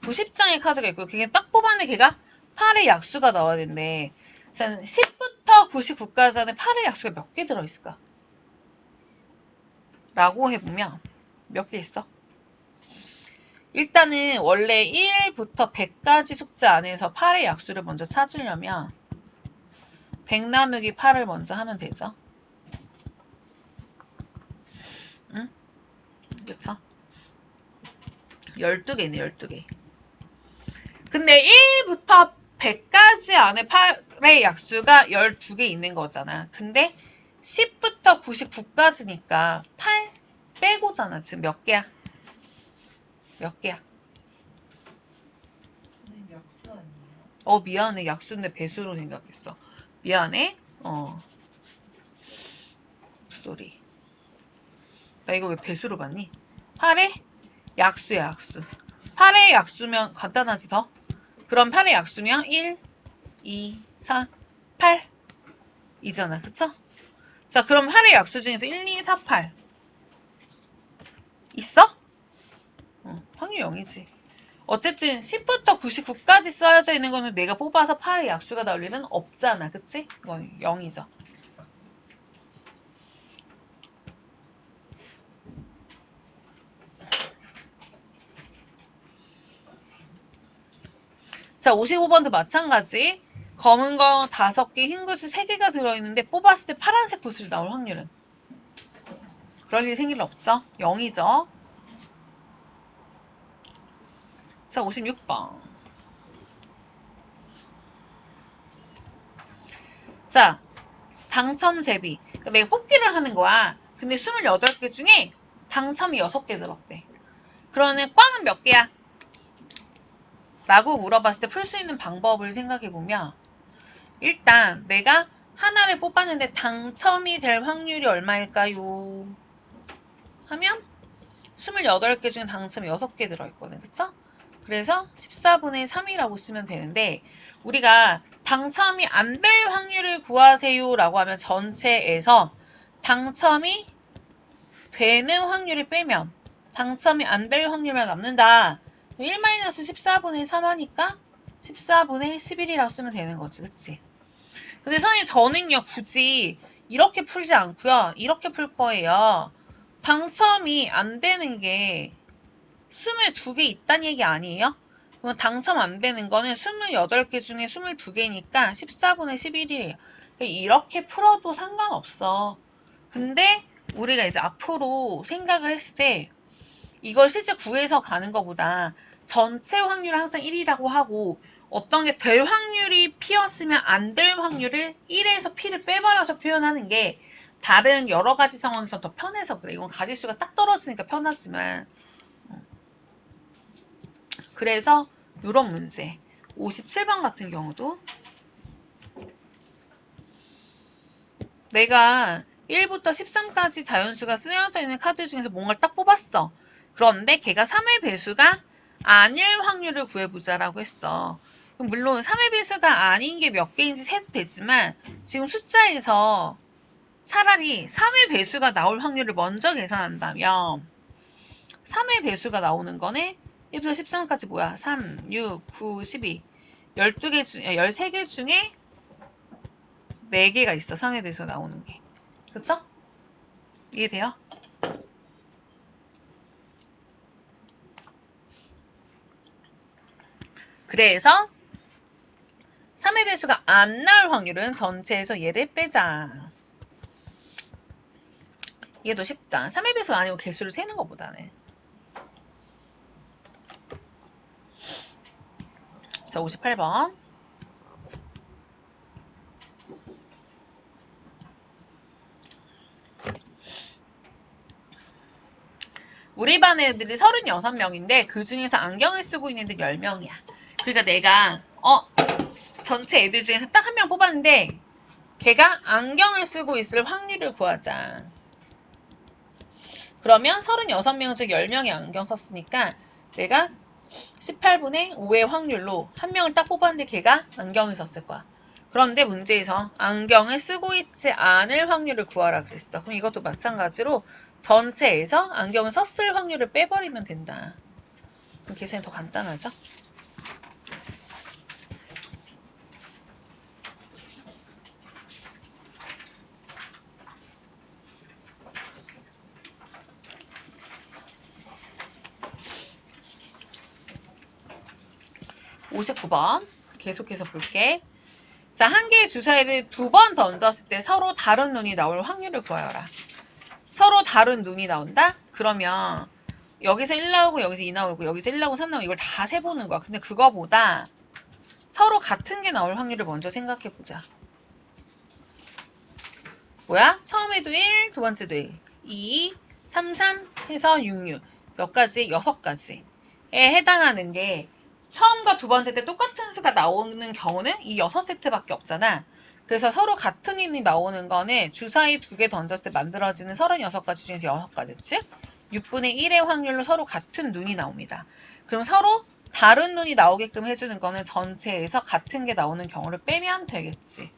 90장의 카드가 있고, 그게 딱 뽑았는데 걔가 8의 약수가 나와야 된대. 자, 10부터 99까지 안에 8의 약수가 몇 개 들어있을까? 라고 해보면 몇 개 있어? 일단은 원래 1부터 100까지 숫자 안에서 8의 약수를 먼저 찾으려면 100 나누기 8을 먼저 하면 되죠. 응? 그쵸? 12개네, 12개. 근데 1부터 100까지 안에 8의 약수가 12개 있는 거잖아. 근데 10부터 99까지니까 8 빼고잖아. 지금 몇 개야? 몇 개야? 약수 아니에요? 미안해. 약수인데 배수로 생각했어. 미안해. 쏘리. 나 이거 왜 배수로 봤니? 8의 약수야, 약수. 8의 약수면 간단하지 더? 그럼 8의 약수면 1, 2, 4, 8 이잖아. 그쵸? 자, 그럼 8의 약수 중에서 1, 2, 4, 8 있어? 확률 0이지. 어쨌든 10부터 99까지 써여져 있는 거는 내가 뽑아서 8의 약수가 나올 일은 없잖아. 그치? 이건 0이죠. 자, 55번도 마찬가지. 검은 거 5개, 흰 구슬 3개가 들어있는데 뽑았을 때 파란색 구슬이 나올 확률은? 그럴 일이 생길 일 없죠? 0이죠. 자, 56번. 자, 당첨 제비. 그러니까 내가 뽑기를 하는 거야. 근데 28개 중에 당첨이 6개 들었대. 그러면 꽝은 몇 개야? 라고 물어봤을 때 풀 수 있는 방법을 생각해보면 일단 내가 하나를 뽑았는데 당첨이 될 확률이 얼마일까요? 하면 28개 중에 당첨이 6개 들어있거든. 그쵸? 그래서 14분의 3이라고 쓰면 되는데 우리가 당첨이 안 될 확률을 구하세요 라고 하면 전체에서 당첨이 되는 확률을 빼면 당첨이 안 될 확률만 남는다. 1-14분의 3 하니까 14분의 11이라고 쓰면 되는 거지. 그치? 근데 선생님 저는요 굳이 이렇게 풀지 않고요. 이렇게 풀 거예요. 당첨이 안 되는 게 22개 있다는 얘기 아니에요? 그러면 당첨 안 되는 거는 28개 중에 22개니까 14분의 11이에요. 이렇게 풀어도 상관없어. 근데 우리가 이제 앞으로 생각을 했을 때 이걸 실제 구해서 가는 것보다 전체 확률을 항상 1이라고 하고 어떤 게 될 확률이 P였으면 안 될 확률을 1에서 P를 빼버려서 표현하는 게 다른 여러 가지 상황에서 더 편해서 그래. 이건 가지수가 딱 떨어지니까 편하지만 그래서 요런 문제. 57번 같은 경우도 내가 1부터 13까지 자연수가 쓰여져 있는 카드 중에서 뭔가를 딱 뽑았어. 그런데 걔가 3의 배수가 아닐 확률을 구해보자라고 했어. 그럼 물론 3의 배수가 아닌 게 몇 개인지 세도 되지만 지금 숫자에서 차라리 3의 배수가 나올 확률을 먼저 계산한다면 3의 배수가 나오는 거네. 1부터 13까지 뭐야? 3, 6, 9, 12 12개 중, 13개 중에 4개가 있어. 3의 배수 나오는 게. 그쵸? 이해돼요? 그래서 3의 배수가 안 나올 확률은 전체에서 얘를 빼자. 이게 더 쉽다. 3의 배수가 아니고 개수를 세는 것보다는. 자, 58번. 우리 반 애들이 36명인데 그 중에서 안경을 쓰고 있는 애들 10명이야. 그러니까 내가 전체 애들 중에서 딱 한 명 뽑았는데 걔가 안경을 쓰고 있을 확률을 구하자. 그러면 36명 중 10명이 안경 썼으니까 내가 18분의 5의 확률로 한 명을 딱 뽑았는데 걔가 안경을 썼을 거야. 그런데 문제에서 안경을 쓰고 있지 않을 확률을 구하라 그랬어. 그럼 이것도 마찬가지로 전체에서 안경을 썼을 확률을 빼버리면 된다. 그럼 계산이 더 간단하죠? (59번) 계속해서 볼게. 자, 한 개의 주사위를 2번 던졌을 때 서로 다른 눈이 나올 확률을 구하여라. 서로 다른 눈이 나온다? 그러면 여기서 1 나오고 여기서 2 나오고 여기서 1 나오고 3 나오고 이걸 다 세보는 거야. 근데 그거보다 서로 같은 게 나올 확률을 먼저 생각해보자. 뭐야? 처음에도 1, 두 번째도 1, 2, 3, 3 해서 6, 6. 몇 가지? 6가지에 해당하는 게 처음과 두 번째 때 똑같은 수가 나오는 경우는 이 6세트밖에 없잖아. 그래서 서로 같은 인이 나오는 거는 주사위 2개 던졌을 때 만들어지는 36가지 중에서 6가지, 즉 6분의 1의 확률로 서로 같은 눈이 나옵니다. 그럼 서로 다른 눈이 나오게끔 해주는 거는 전체에서 같은 게 나오는 경우를 빼면 되겠지.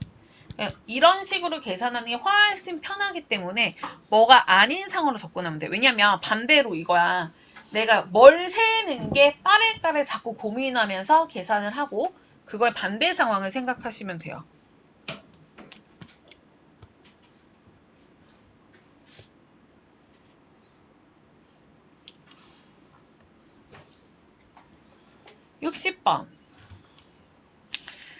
이런 식으로 계산하는 게 훨씬 편하기 때문에 뭐가 아닌 상으로 접근하면 돼. 왜냐면 반대로 이거야. 내가 뭘 세는 게 빠를까를 자꾸 고민하면서 계산을 하고 그거의 반대 상황을 생각하시면 돼요. (60번)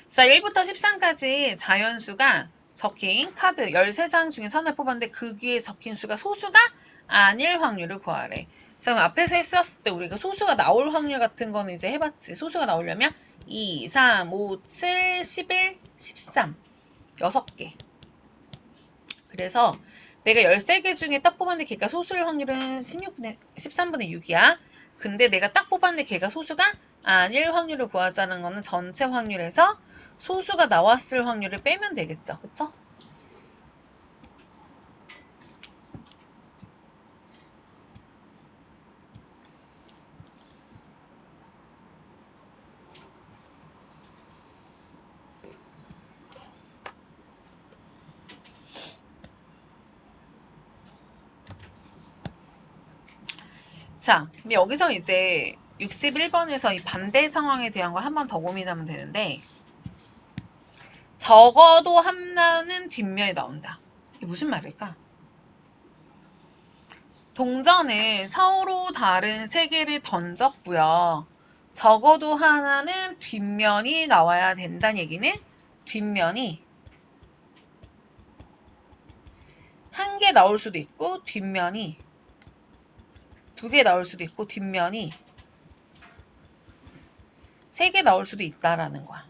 자, 1부터 13까지 자연수가 적힌 카드 13장 중에서 하나 뽑았는데 그 위에 적힌 수가 소수가 아닐 확률을 구하래. 자, 그럼 앞에서 했었을 때 우리가 소수가 나올 확률 같은 거는 이제 해봤지. 소수가 나오려면 2, 3, 5, 7, 11, 13 6개. 그래서 내가 13개 중에 딱 뽑았는데 걔가 소수일 확률은 13분의 6이야. 근데 내가 딱 뽑았는데 걔가 소수가 아닐 확률을 구하자는 거는 전체 확률에서 소수가 나왔을 확률을 빼면 되겠죠. 그쵸? 자, 근데 여기서 이제 61번에서 이 반대 상황에 대한 거 한 번 더 고민하면 되는데 적어도 하나는 뒷면에 나온다. 이게 무슨 말일까? 동전을 서로 다른 세 개를 던졌고요. 적어도 하나는 뒷면이 나와야 된다는 얘기는 뒷면이 한 개 나올 수도 있고 뒷면이 2개 나올 수도 있고 뒷면이 3개 나올 수도 있다라는 거야.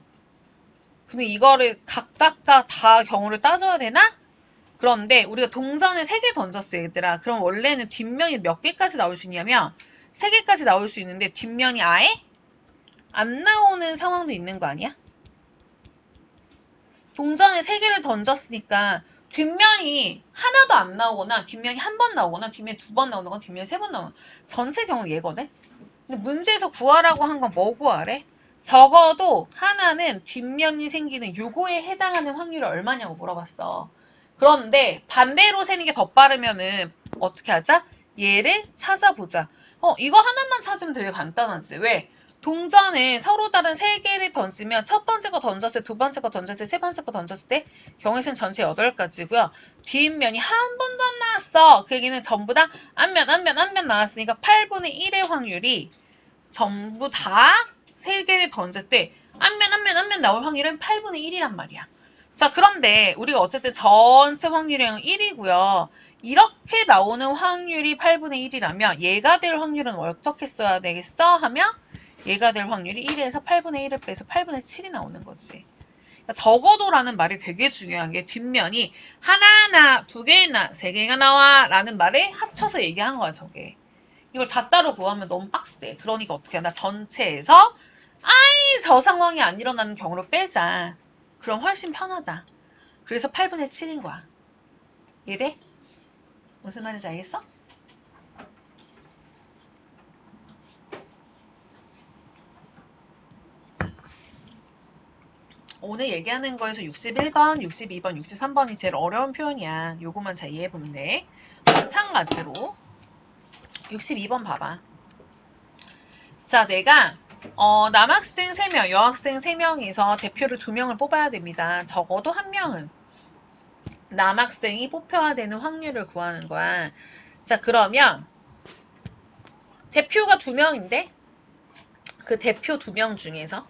근데 이거를 각각가 다 경우를 따져야 되나? 그런데 우리가 동전을 3개 던졌어 얘들아. 그럼 원래는 뒷면이 몇 개까지 나올 수 있냐면 3개까지 나올 수 있는데 뒷면이 아예 안 나오는 상황도 있는 거 아니야? 동전을 3개를 던졌으니까 뒷면이 하나도 안 나오거나 뒷면이 한 번 나오거나 뒷면이 2번 나오거나 뒷면이 3번 나오거나 전체 경우 얘거든? 근데 문제에서 구하라고 한 건 뭐 구하래? 적어도 하나는 뒷면이 생기는 요거에 해당하는 확률이 얼마냐고 물어봤어. 그런데 반대로 세는 게 더 빠르면은 어떻게 하자? 얘를 찾아보자. 이거 하나만 찾으면 되게 간단하지. 왜? 동전을 서로 다른 3개를 던지면 첫 번째 거 던졌을 때, 두 번째 거 던졌을 때, 세 번째 거 던졌을 때 경우에는 전체 8가지고요. 뒷면이 한 번도 안 나왔어. 그 얘기는 전부 다 앞면 나왔으니까 8분의 1의 확률이 전부 다 3개를 던질 때 앞면 나올 확률은 8분의 1이란 말이야. 자, 그런데 우리가 어쨌든 전체 확률은 1이고요. 이렇게 나오는 확률이 8분의 1이라면 얘가 될 확률은 어떻게 써야 되겠어? 하면 얘가 될 확률이 1에서 8분의 1을 빼서 8분의 7이 나오는 거지. 그러니까 적어도라는 말이 되게 중요한 게 뒷면이 하나나 2개나 3개가 나와 라는 말을 합쳐서 얘기한 거야, 저게. 이걸 다 따로 구하면 너무 빡세. 그러니까 어떻게 하나 전체에서 아예 저 상황이 안 일어나는 경우로 빼자. 그럼 훨씬 편하다. 그래서 8분의 7인 거야. 이해돼? 무슨 말인지 알겠어? 오늘 얘기하는 거에서 61번, 62번, 63번이 제일 어려운 표현이야. 요거만 잘 이해해보면 돼. 마찬가지로 62번 봐봐. 자, 내가 남학생 3명, 여학생 3명에서 대표를 2명을 뽑아야 됩니다. 적어도 1명은 남학생이 뽑혀야 되는 확률을 구하는 거야. 자, 그러면 대표가 2명인데 그 대표 2명 중에서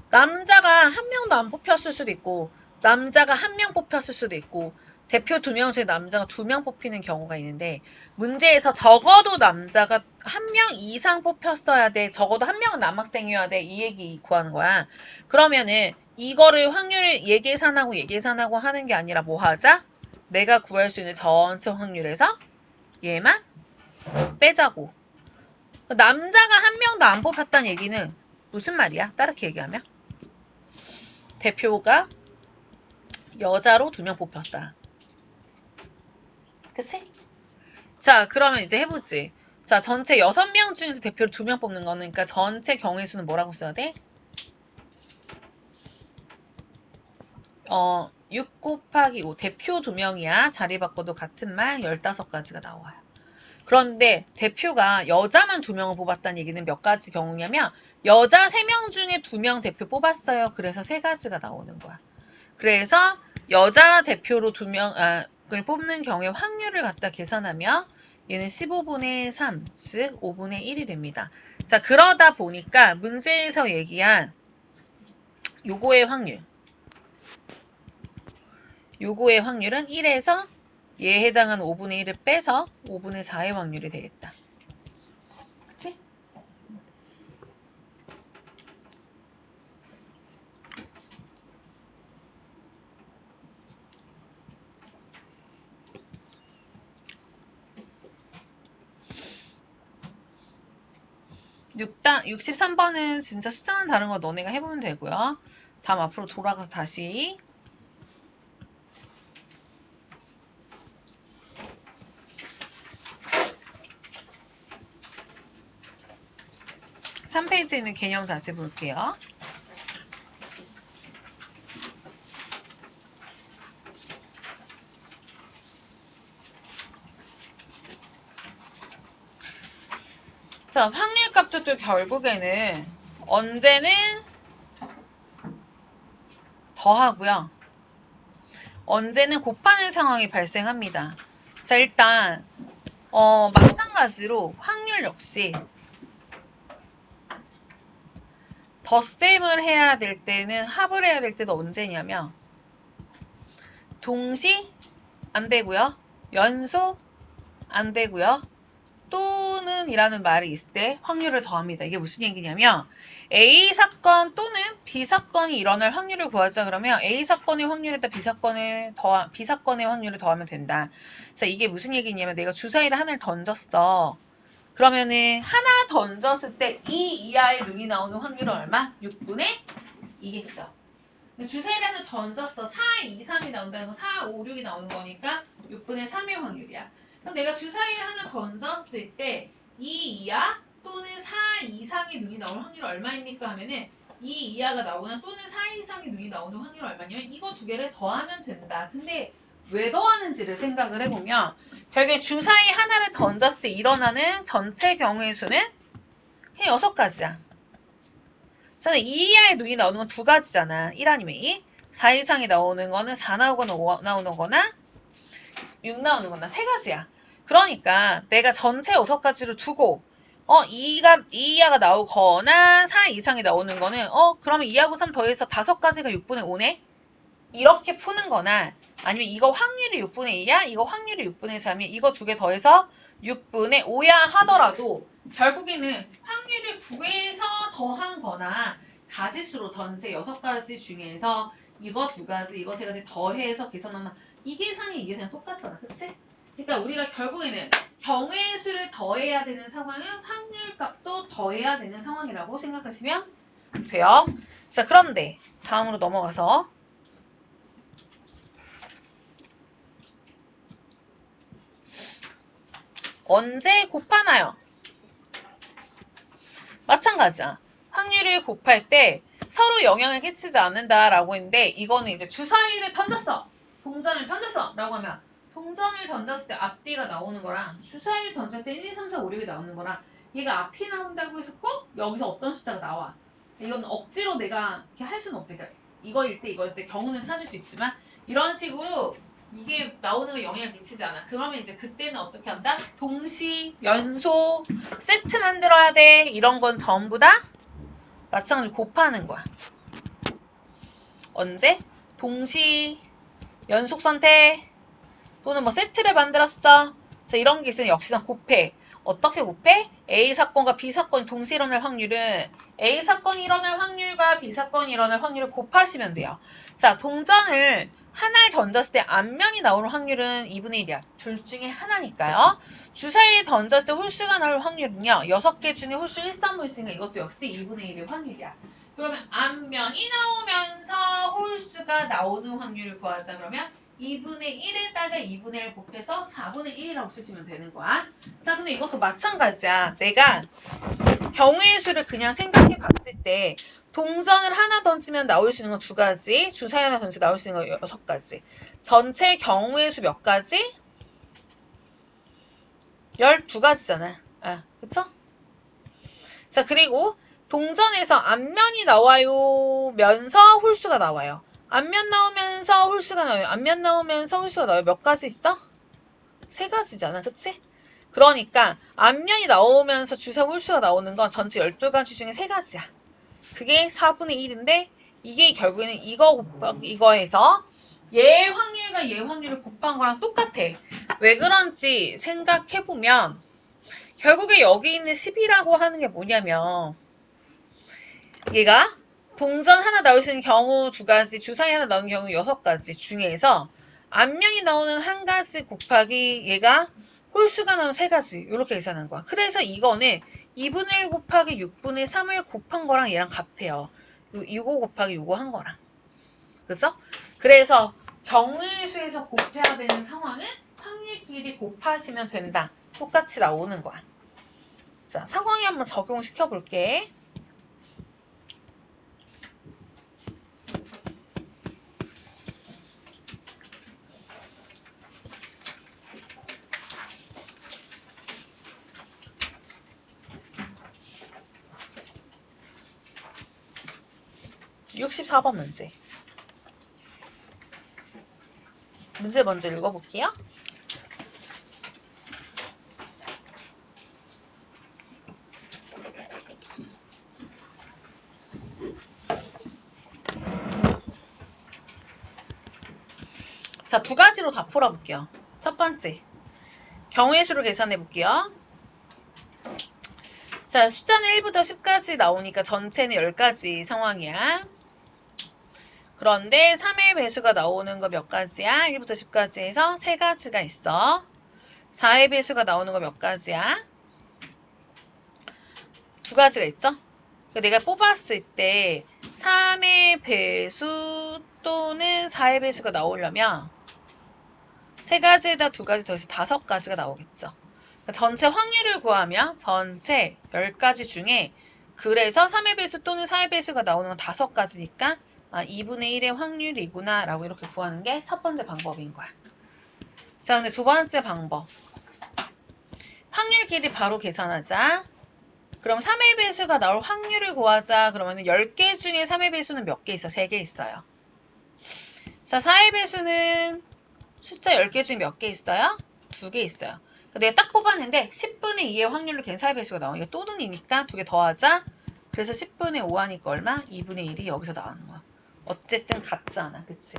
남자가 1명도 안 뽑혔을 수도 있고 남자가 1명 뽑혔을 수도 있고 대표 2명 중에 남자가 2명 뽑히는 경우가 있는데 문제에서 적어도 남자가 1명 이상 뽑혔어야 돼. 적어도 1명은 남학생이어야 돼. 이 얘기 구하는 거야. 그러면은 이거를 확률 예계산하고 하는 게 아니라 뭐 하자? 내가 구할 수 있는 전체 확률에서 얘만 빼자고. 남자가 1명도 안 뽑혔다는 얘기는 무슨 말이야? 따르게 얘기하면 대표가 여자로 2명 뽑혔다. 그치? 자, 그러면 이제 해보지. 자, 전체 6명 중에서 대표를 2명 뽑는 거는, 그러니까 전체 경우의 수는 뭐라고 써야 돼? 6 곱하기 5. 대표 2명이야. 자리 바꿔도 같은 말 15가지가 나와요. 그런데 대표가 여자만 2명을 뽑았다는 얘기는 몇 가지 경우냐면 여자 3명 중에 2명 대표 뽑았어요. 그래서 3가지가 나오는 거야. 그래서 여자 대표로 2명을 뽑는 경우에 확률을 갖다 계산하면 얘는 15분의 3, 즉 5분의 1이 됩니다. 자, 그러다 보니까 문제에서 얘기한 요거의 확률은 1에서 얘에 해당하는 5분의 1을 빼서 5분의 4의 확률이 되겠다. 그치? 다 63번은 진짜 숫자만 다른 거 너네가 해보면 되고요. 다음 앞으로 돌아가서 다시 3페이지에 있는 개념 다시 볼게요. 자, 확률값도 또 결국에는 언제는 더하고요. 언제는 곱하는 상황이 발생합니다. 자, 일단 마찬가지로 확률 역시 덧셈을 해야 될 때는 합을 해야 될 때도 언제냐면 동시 안 되고요. 연속 안 되고요. 또는 이라는 말이 있을 때 확률을 더합니다. 이게 무슨 얘기냐면 A 사건 또는 B 사건이 일어날 확률을 구하자 그러면 A 사건의 확률에다 B 사건의 확률을 더하면 된다. 자, 이게 무슨 얘기냐면 내가 주사위를 하나를 던졌어. 그러면은 하나 던졌을 때 2 이하의 눈이 나오는 확률은 얼마? 6분의 2겠죠. 주사위를 하나 던졌어. 4 이상이 나온다는 건 4, 5, 6이 나오는 거니까 6분의 3의 확률이야. 그럼 내가 주사위를 하나 던졌을 때 2 이하 또는 4 이상의 눈이 나올 확률이 얼마입니까? 하면은 2 이하가 나오나 또는 4 이상의 눈이 나오는 확률이 얼마냐면 이거 두 개를 더하면 된다. 근데 왜 더하는지를 생각을 해보면 결국에 주사위 하나를 던졌을 때 일어나는 전체 경우의 수는 그냥 6가지야. 저는 2 이하의 눈이 나오는 건 2가지잖아. 1 아니면 2. 4 이상이 나오는 거는 4 나오거나 5 나오는 거나 6 나오는 거나 3가지야. 그러니까 내가 전체 6가지를 두고 2 이하가 나오거나 4 이상이 나오는 거는 그러면 2하고 3 더해서 5가지가 6분의 5네? 이렇게 푸는 거나 아니면 이거 확률이 6분의 2야? 이거 확률이 6분의 3이야? 이거 두 개 더해서 6분의 5야 하더라도 결국에는 확률을 구해서 더한 거나 가지수로 전체 6가지 중에서 이거 2가지, 이거 3가지 더해서 계산하면 이 계산이 똑같잖아. 그치? 그러니까 우리가 결국에는 경우의 수를 더해야 되는 상황은 확률값도 더해야 되는 상황이라고 생각하시면 돼요. 자, 그런데 다음으로 넘어가서 언제 곱하나요? 마찬가지야. 확률을 곱할 때 서로 영향을 끼치지 않는다라고 했는데 이거는 이제 주사위를 던졌어. 동전을 던졌어. 라고 하면 동전을 던졌을 때 앞뒤가 나오는 거랑 주사위를 던졌을 때 1, 2, 3, 4, 5, 6이 나오는 거랑 얘가 앞이 나온다고 해서 꼭 여기서 어떤 숫자가 나와. 이건 억지로 내가 이렇게 할 수는 없지. 그러니까 이거일 때 경우는 찾을 수 있지만 이런 식으로 이게 나오는 거 영향을 미치지 않아. 그러면 이제 그때는 어떻게 한다? 동시, 연소, 세트 만들어야 돼. 이런 건 전부 다 마찬가지로 곱하는 거야. 언제? 동시, 연속 선택, 또는 뭐 세트를 만들었어. 자, 이런 게 있으면 역시나 곱해. 어떻게 곱해? A 사건과 B 사건이 동시에 일어날 확률은 A 사건이 일어날 확률과 B 사건이 일어날 확률을 곱하시면 돼요. 자, 동전을 하나를 던졌을 때 앞면이 나오는 확률은 2분의 1이야. 둘 중에 하나니까요. 주사위를 던졌을 때 홀수가 나올 확률은요. 6개 중에 홀수 1, 3분 있으니까 이것도 역시 2분의 1의 확률이야. 그러면 앞면이 나오면서 홀수가 나오는 확률을 구하자. 그러면 2분의 1에다가 2분의 1 곱해서 4분의 1이라고 쓰시면 되는 거야. 자, 근데 이것도 마찬가지야. 내가 경우의 수를 그냥 생각해 봤을 때 동전을 하나 던지면 나올 수 있는 건 2가지, 주사위 하나 던지면 나올 수 있는 건 6가지. 전체 경우의 수 몇 가지? 12가지잖아. 그쵸? 자, 그리고 동전에서 앞면이 나와요 면서 홀수가 나와요. 앞면 나오면서 홀수가 나와요. 앞면 나오면서 홀수가 나와요. 몇 가지 있어? 3가지잖아. 그치? 그러니까 앞면이 나오면서 주사 홀수가 나오는 건 전체 12가지 중에 3가지야. 그게 4분의 1인데 이게 결국에는 이거에서 얘 확률과 얘 확률을 곱한 거랑 똑같아. 왜 그런지 생각해보면 결국에 여기 있는 10이라고 하는 게 뭐냐면 얘가 동전 하나 나올 수 있는 경우 2가지, 주사위 하나 나오는 경우 6가지 중에서 앞면이 나오는 1가지 곱하기 얘가 홀수가 나오는 3가지 이렇게 계산한 거야. 그래서 이거는 2분의 1 곱하기 6분의 3을 곱한 거랑 얘랑 같아요. 이거 곱하기 이거 한 거랑. 그죠? 그래서 경우의 수에서 곱해야 되는 상황은 확률끼리 곱하시면 된다. 똑같이 나오는 거야. 자, 상황에 한번 적용시켜 볼게. (64번) 문제. 문제 먼저 읽어볼게요. 자, 2가지로 다 풀어볼게요. 첫 번째, 경우의 수를 계산해 볼게요. 자, 숫자는 1부터 10까지 나오니까 전체는 10가지 상황이야. 그런데 3의 배수가 나오는 거 몇 가지야? 1부터 10까지 해서 3가지가 있어. 4의 배수가 나오는 거 몇 가지야? 두 가지가 있죠? 그러니까 내가 뽑았을 때 3의 배수 또는 4의 배수가 나오려면 세 가지에다 두 가지 더해서 5가지가 나오겠죠. 그러니까 전체 확률을 구하면 전체 10가지 중에 그래서 3의 배수 또는 4의 배수가 나오는 건 5가지니까 2분의 1의 확률이구나 라고 이렇게 구하는 게 첫 번째 방법인 거야. 자, 근데 두 번째 방법. 확률끼리 바로 계산하자. 그럼 3의 배수가 나올 확률을 구하자. 그러면 10개 중에 3의 배수는 몇 개 있어? 3개 있어요. 자, 4의 배수는 숫자 10개 중에 몇 개 있어요? 2개 있어요. 내가 딱 뽑았는데 10분의 2의 확률로 걔는 4의 배수가 나와. 이거 또는이니까 2개 더하자. 그래서 10분의 5 하니까 얼마? 2분의 1이 여기서 나오는 거야. 어쨌든 같잖아. 그치?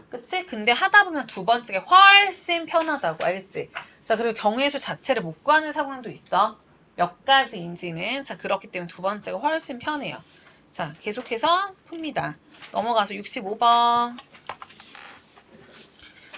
그치? 근데 하다 보면 두 번째가 훨씬 편하다고. 알겠지? 자, 그리고 경우의 수 자체를 못 구하는 상황도 있어. 몇 가지인지는. 자, 그렇기 때문에 두 번째가 훨씬 편해요. 자, 계속해서 풉니다. 넘어가서 65번.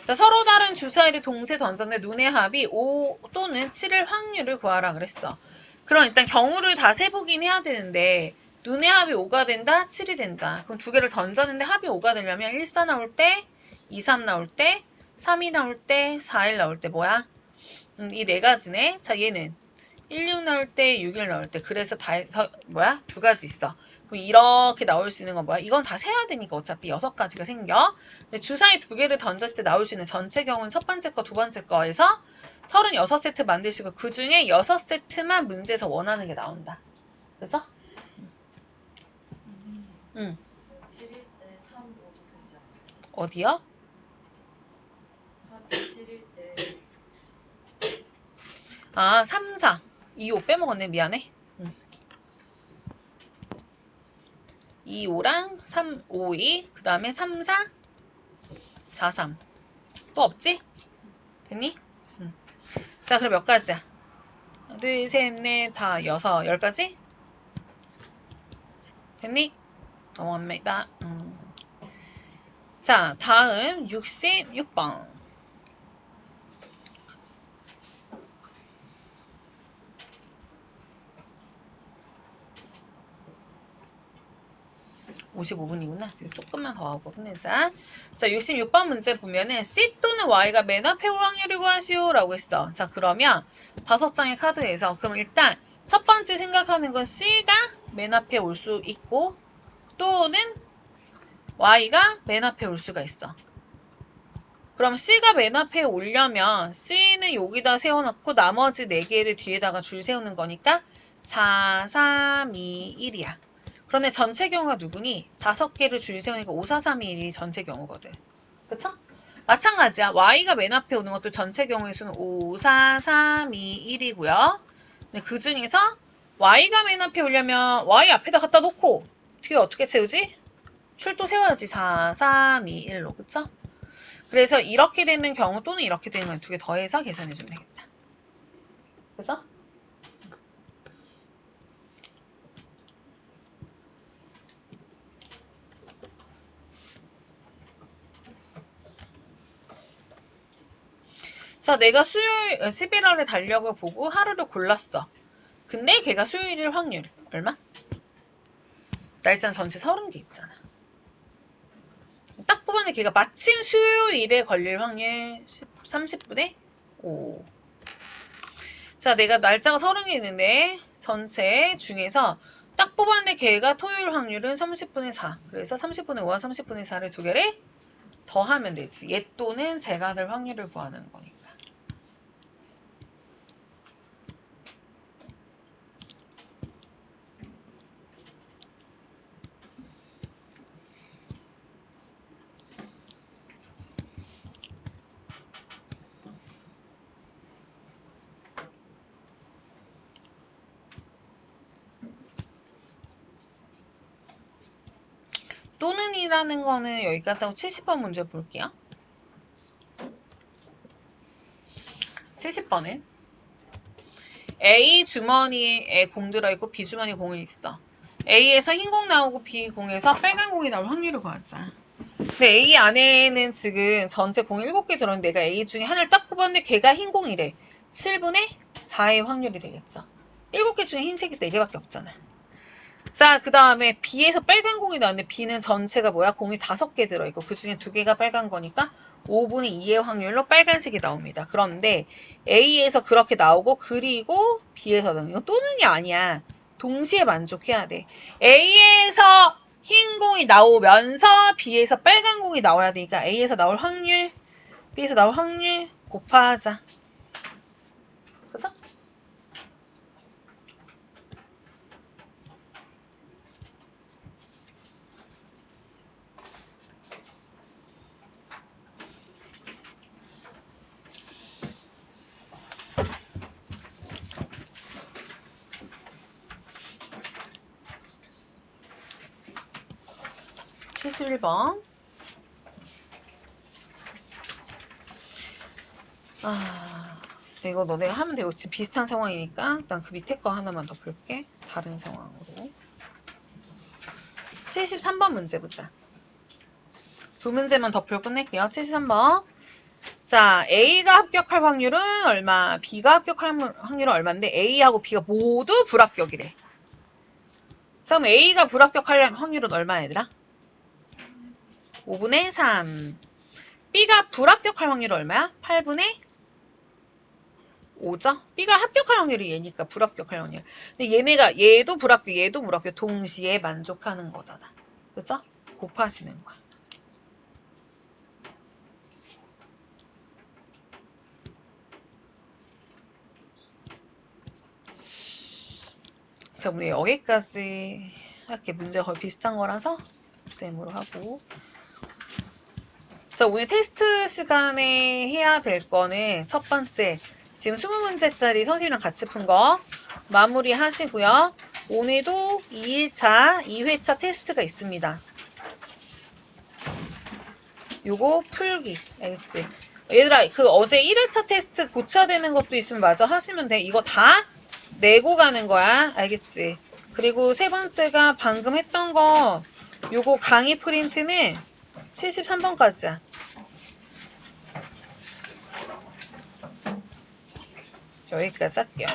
자, 서로 다른 주사위를 동시에 던졌는데 눈의 합이 5 또는 7일 확률을 구하라 그랬어. 그럼 일단 경우를 다 세보긴 해야 되는데 눈의 합이 5가 된다? 7이 된다. 그럼 두 개를 던졌는데 합이 5가 되려면 1, 4 나올 때, 2, 3 나올 때, 3이 나올 때, 4, 1 나올 때 뭐야? 이 네 가지네. 자, 얘는 1, 6 나올 때, 6, 1 나올 때. 그래서 뭐야? 두 가지 있어. 그럼 이렇게 나올 수 있는 건 뭐야? 이건 다 세야 되니까 어차피 6가지가 생겨. 근데 주사위 두 개를 던졌을 때 나올 수 있는 전체 경우는 첫 번째 거, 두 번째 거에서 36세트 만들 수 있고 그 중에 6세트만 문제에서 원하는 게 나온다. 그죠? 응. 7일 때 3, 5도 되지 않아요? 어디요? 합이 7일 때 3, 4. 2, 5 빼먹었네. 미안해. 2, 5랑 3, 5, 2. 그 다음에 3, 4, 4, 3. 또 없지? 됐니? 자, 그럼 몇 가지야? 하나, 둘, 셋, 넷, 다, 여섯, 10가지? 됐니? 넘어갑니다. 자, 다음 66번. 55분이구나. 조금만 더 하고 끝내자. 자, 66번 문제 보면은 C 또는 Y가 맨 앞에 올 확률을 구하시오 라고 했어. 자, 그러면 5장의 카드에서 그럼 일단 첫 번째 생각하는 건 C가 맨 앞에 올 수 있고 또는 Y가 맨 앞에 올 수가 있어. 그럼 C가 맨 앞에 오려면 C는 여기다 세워놓고 나머지 4개를 뒤에다가 줄 세우는 거니까 4, 3, 2, 1이야. 그런데 전체 경우가 누구니? 5개를 줄 세우니까 5, 4, 3, 2, 1이 전체 경우거든. 그쵸? 마찬가지야. Y가 맨 앞에 오는 것도 전체 경우의 수는 5, 4, 3, 2, 1이고요. 근데 그 중에서 Y가 맨 앞에 오려면 Y 앞에다 갖다 놓고 뒤에 어떻게 채우지? 출도 세워야지. 4, 3, 2, 1로. 그쵸? 그래서 이렇게 되는 경우 또는 이렇게 되는 경우 두 개 더해서 계산해주면 되겠다. 그죠? 자, 내가 수요일 11월에 달력을 보고 하루를 골랐어. 근데 걔가 수요일일 확률 얼마? 날짜는 전체 30개 있잖아. 딱 뽑았는데 걔가 마침 수요일에 걸릴 확률 30분의 5. 자, 내가 날짜가 30개 있는데 전체 중에서 딱 뽑았는데 걔가 토요일 확률은 30분의 4. 그래서 30분의 5와 30분의 4를 두 개를 더하면 되지. 얘 또는 제가 될 확률을 구하는 거니까. 또는이라는 거는 여기까지 하고 70번 문제 볼게요. 70번은 A 주머니에 공 들어있고 B 주머니에 공이 있어. A에서 흰 공 나오고 B 공에서 빨간 공이 나올 확률을 구하자. 근데 A 안에는 지금 전체 공 7개 들어있는데 내가 A 중에 하나를 딱 뽑았는데 걔가 흰 공이래. 7분의 4의 확률이 되겠죠. 7개 중에 흰색이 4개밖에 없잖아. 자, 그 다음에 B에서 빨간 공이 나왔는데 B는 전체가 뭐야? 공이 5개 들어있고 그 중에 2개가 빨간 거니까 5분의 2의 확률로 빨간색이 나옵니다. 그런데 A에서 그렇게 나오고 그리고 B에서 나오는 이거 또는이 아니야. 동시에 만족해야 돼. A에서 흰 공이 나오면서 B에서 빨간 공이 나와야 되니까 A에서 나올 확률, B에서 나올 확률 곱하자. 그죠? 71번. 이거 너네 하면 되고 지금 비슷한 상황이니까 일단 그 밑에 거 하나만 더 볼게. 다른 상황으로. 73번 문제 보자. 두 문제만 더 풀고 끝낼게요. 73번. 자, A가 합격할 확률은 얼마? B가 합격할 확률은 얼마인데 A하고 B가 모두 불합격이래. 자, 그럼 A가 불합격할 확률은 얼마 얘들아? 5분의 3. B가 불합격할 확률은 얼마야? 8분의 5죠? B가 합격할 확률이 얘니까 불합격할 확률. 근데 얘도 불합격, 얘도 불합격 동시에 만족하는 거잖아. 그죠? 곱하시는 거야. 자, 우리 여기까지 할게. 문제가 거의 비슷한 거라서 쌤으로 하고. 자, 오늘 테스트 시간에 해야 될 거는 첫 번째, 지금 20문제짜리 선생님이랑 같이 푼 거 마무리 하시고요. 오늘도 2일차, 2회차 테스트가 있습니다. 요거 풀기. 알겠지? 얘들아, 그 어제 1회차 테스트 고쳐야 되는 것도 있으면 마저 하시면 돼. 이거 다 내고 가는 거야. 알겠지? 그리고 세 번째가 방금 했던 거, 요거 강의 프린트는 73번까지야. 여기까지 할게요.